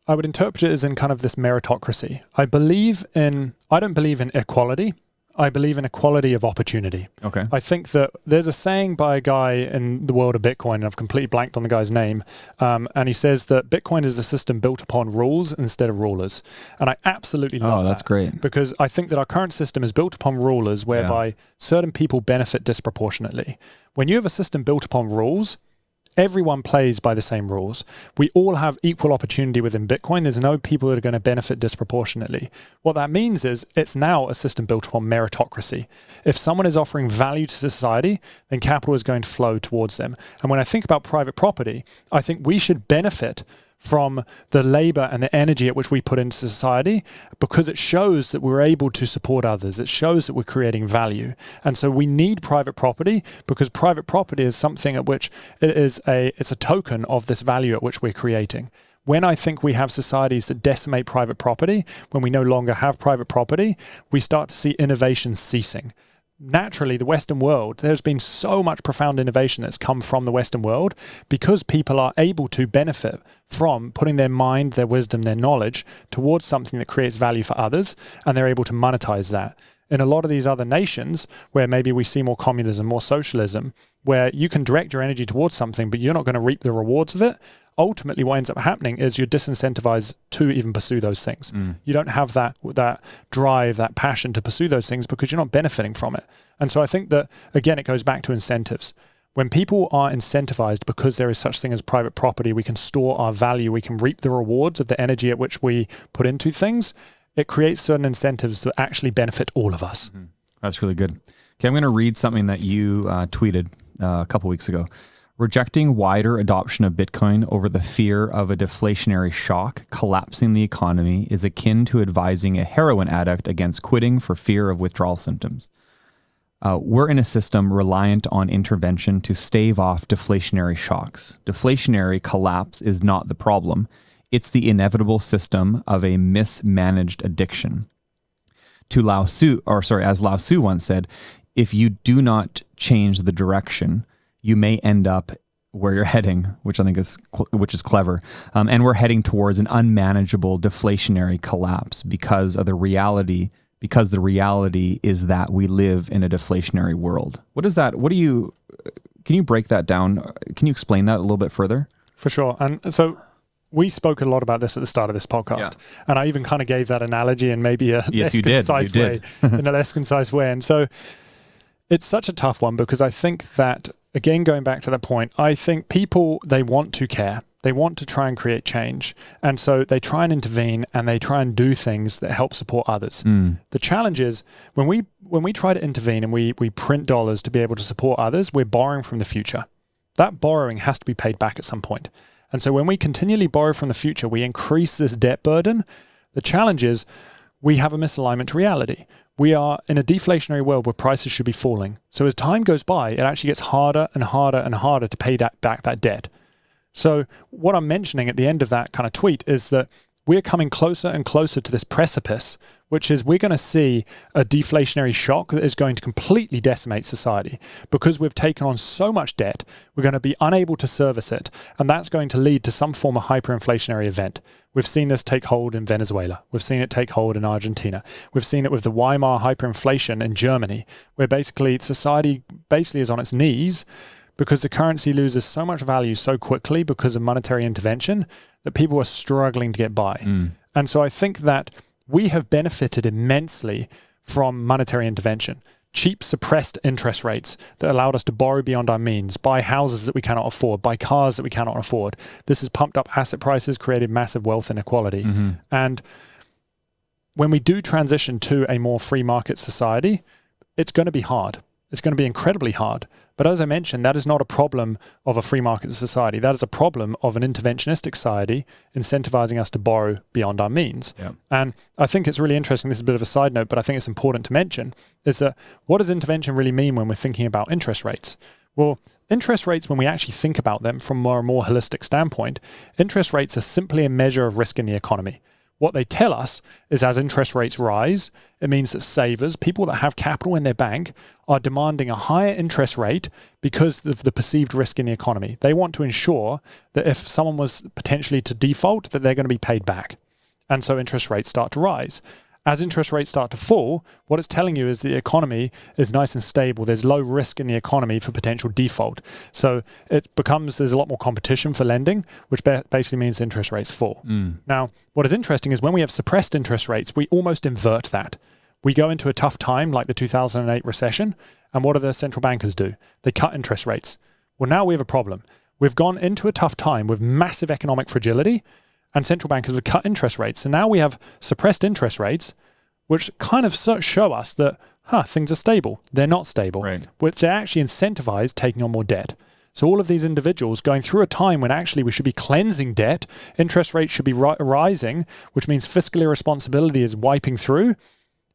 I would interpret it as in kind of this meritocracy. I don't believe in equality. I believe in equality of opportunity. Okay. I think that there's a saying by a guy in the world of Bitcoin, and I've completely blanked on the guy's name, and he says that Bitcoin is a system built upon rules instead of rulers. And I absolutely love that. Oh, that's great. Because I think that our current system is built upon rulers whereby certain people benefit disproportionately. When you have a system built upon rules, everyone plays by the same rules. We all have equal opportunity within Bitcoin. There's no people that are going to benefit disproportionately. What that means is it's now a system built upon meritocracy. If someone is offering value to society, then capital is going to flow towards them. And when I think about private property, I think we should benefit from the labor and the energy at which we put into society, because it shows that we're able to support others. It shows that we're creating value. And so we need private property, because private property is something at which it's a token of this value at which we're creating. When I think we have societies that decimate private property, when we no longer have private property, we start to see innovation ceasing. Naturally, the Western world, there's been so much profound innovation that's come from the Western world because people are able to benefit from putting their mind, their wisdom, their knowledge towards something that creates value for others, and they're able to monetize that. In a lot of these other nations where maybe we see more communism, more socialism, where you can direct your energy towards something, but you're not going to reap the rewards of it, ultimately what ends up happening is you're disincentivized to even pursue those things. You don't have that drive, that passion to pursue those things because you're not benefiting from it. And so I think that, again, it goes back to incentives. When people are incentivized because there is such thing as private property, we can store our value, we can reap the rewards of the energy at which we put into things, it creates certain incentives that actually benefit all of us. That's really good. Okay, I'm going to read something that you tweeted a couple weeks ago. Rejecting wider adoption of Bitcoin over the fear of a deflationary shock collapsing the economy is akin to advising a heroin addict against quitting for fear of withdrawal symptoms. We're in a system reliant on intervention to stave off deflationary shocks. Deflationary collapse is not the problem. It's the inevitable system of a mismanaged addiction. As Lao Tzu once said, if you do not change the direction, you may end up where you're heading, which I think is clever. And we're heading towards an unmanageable deflationary collapse because the reality is that we live in a deflationary world. What is that? Can you break that down? Can you explain that a little bit further? For sure. And so we spoke a lot about this at the start of this podcast, and I even kind of gave that analogy in maybe a less concise way, in a less concise way. And so it's such a tough one because I think that, again, going back to that point, I think people, they want to care. They want to try and create change. And so they try and intervene and they try and do things that help support others. The challenge is when we try to intervene and we print dollars to be able to support others, we're borrowing from the future. That borrowing has to be paid back at some point. And so when we continually borrow from the future, we increase this debt burden. The challenge is we have a misalignment to reality. We are in a deflationary world where prices should be falling. So as time goes by, it actually gets harder and harder and harder to pay back that debt. So what I'm mentioning at the end of that kind of tweet is that we're coming closer and closer to this precipice, which is we're going to see a deflationary shock that is going to completely decimate society because we've taken on so much debt, we're going to be unable to service it, and that's going to lead to some form of hyperinflationary event. We've seen this take hold in Venezuela. We've seen it take hold in Argentina. We've seen it with the Weimar hyperinflation in Germany, where basically society is on its knees because the currency loses so much value so quickly because of monetary intervention that people are struggling to get by. And so I think that we have benefited immensely from monetary intervention. Cheap, suppressed interest rates that allowed us to borrow beyond our means, buy houses that we cannot afford, buy cars that we cannot afford. This has pumped up asset prices, created massive wealth inequality. And when we do transition to a more free market society, it's going to be hard. It's going to be incredibly hard. But as I mentioned, that is not a problem of a free market society. That is a problem of an interventionistic society incentivizing us to borrow beyond our means. Yeah. And I think it's really interesting, this is a bit of a side note, but I think it's important to mention, is that what does intervention really mean when we're thinking about interest rates? Well, interest rates, when we actually think about them from a more holistic standpoint, interest rates are simply a measure of risk in the economy. What they tell us is as interest rates rise, it means that savers, people that have capital in their bank, are demanding a higher interest rate because of the perceived risk in the economy. They want to ensure that if someone was potentially to default, that they're going to be paid back. And so interest rates start to rise. As interest rates start to fall, what it's telling you is the economy is nice and stable. There's low risk in the economy for potential default. So there's a lot more competition for lending, which basically means interest rates fall. Now, what is interesting is when we have suppressed interest rates, we almost invert that. We go into a tough time like the 2008 recession, and what do the central bankers do? They cut interest rates. Well, now we have a problem. We've gone into a tough time with massive economic fragility, and central bankers have cut interest rates. So now we have suppressed interest rates, which kind of show us that, things are stable. They're not stable, right, which they actually incentivize taking on more debt. So all of these individuals going through a time when actually we should be cleansing debt, interest rates should be rising, which means fiscal irresponsibility is wiping through.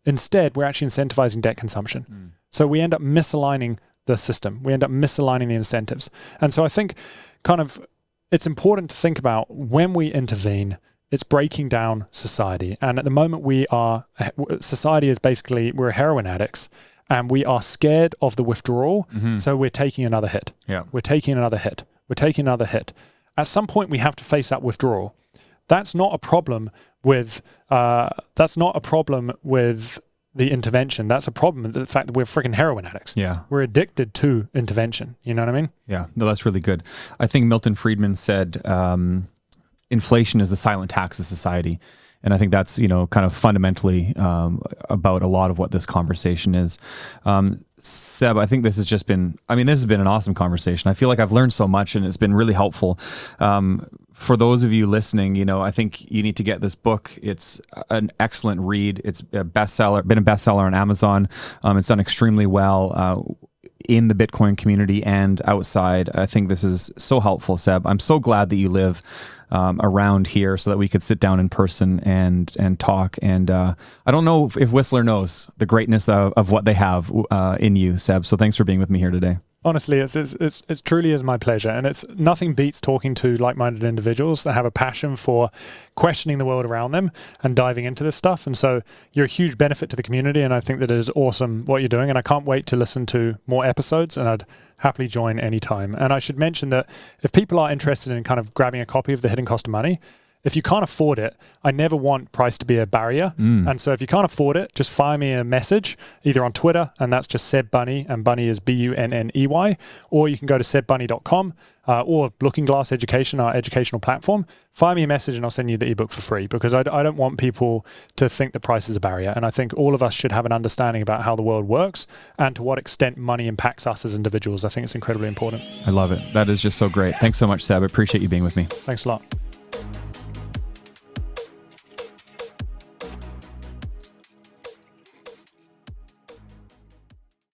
Instead, we're actually incentivizing debt consumption. So we end up misaligning the system. We end up misaligning the incentives. And so I think it's important to think about when we intervene, it's breaking down society. And at the moment society is basically, we're heroin addicts and we are scared of the withdrawal. So we're taking another hit. Yeah. We're taking another hit. We're taking another hit. At some point we have to face that withdrawal. That's not a problem with the intervention. That's a problem with the fact that we're freaking heroin addicts. Yeah. We're addicted to intervention. You know what I mean? Yeah. No, that's really good. I think Milton Friedman said, inflation is the silent tax of society. And I think that's, kind of fundamentally about a lot of what this conversation is. Seb, I think this has been an awesome conversation. I feel like I've learned so much and it's been really helpful. For those of you listening, I think you need to get this book. It's an excellent read. It's a bestseller, been a bestseller on Amazon. It's done extremely well in the Bitcoin community and outside. I think this is so helpful, Seb. I'm so glad that you live around here so that we could sit down in person and talk. And I don't know if Whistler knows the greatness of what they have in you, Seb. So thanks for being with me here today. Honestly, it truly is my pleasure. And it's nothing beats talking to like-minded individuals that have a passion for questioning the world around them and diving into this stuff. And so you're a huge benefit to the community. And I think that it is awesome what you're doing. And I can't wait to listen to more episodes. And I'd happily join anytime. And I should mention that if people are interested in kind of grabbing a copy of The Hidden Cost of Money, if you can't afford it, I never want price to be a barrier. And so if you can't afford it, just fire me a message either on Twitter, and that's just Seb Bunney, and Bunney is Bunney, or you can go to sebbunny.com or Looking Glass Education, our educational platform. Fire me a message and I'll send you the ebook for free, because I don't want people to think that price is a barrier. And I think all of us should have an understanding about how the world works and to what extent money impacts us as individuals. I think it's incredibly important. I love it. That is just so great. Thanks so much, Seb. I appreciate you being with me. Thanks a lot.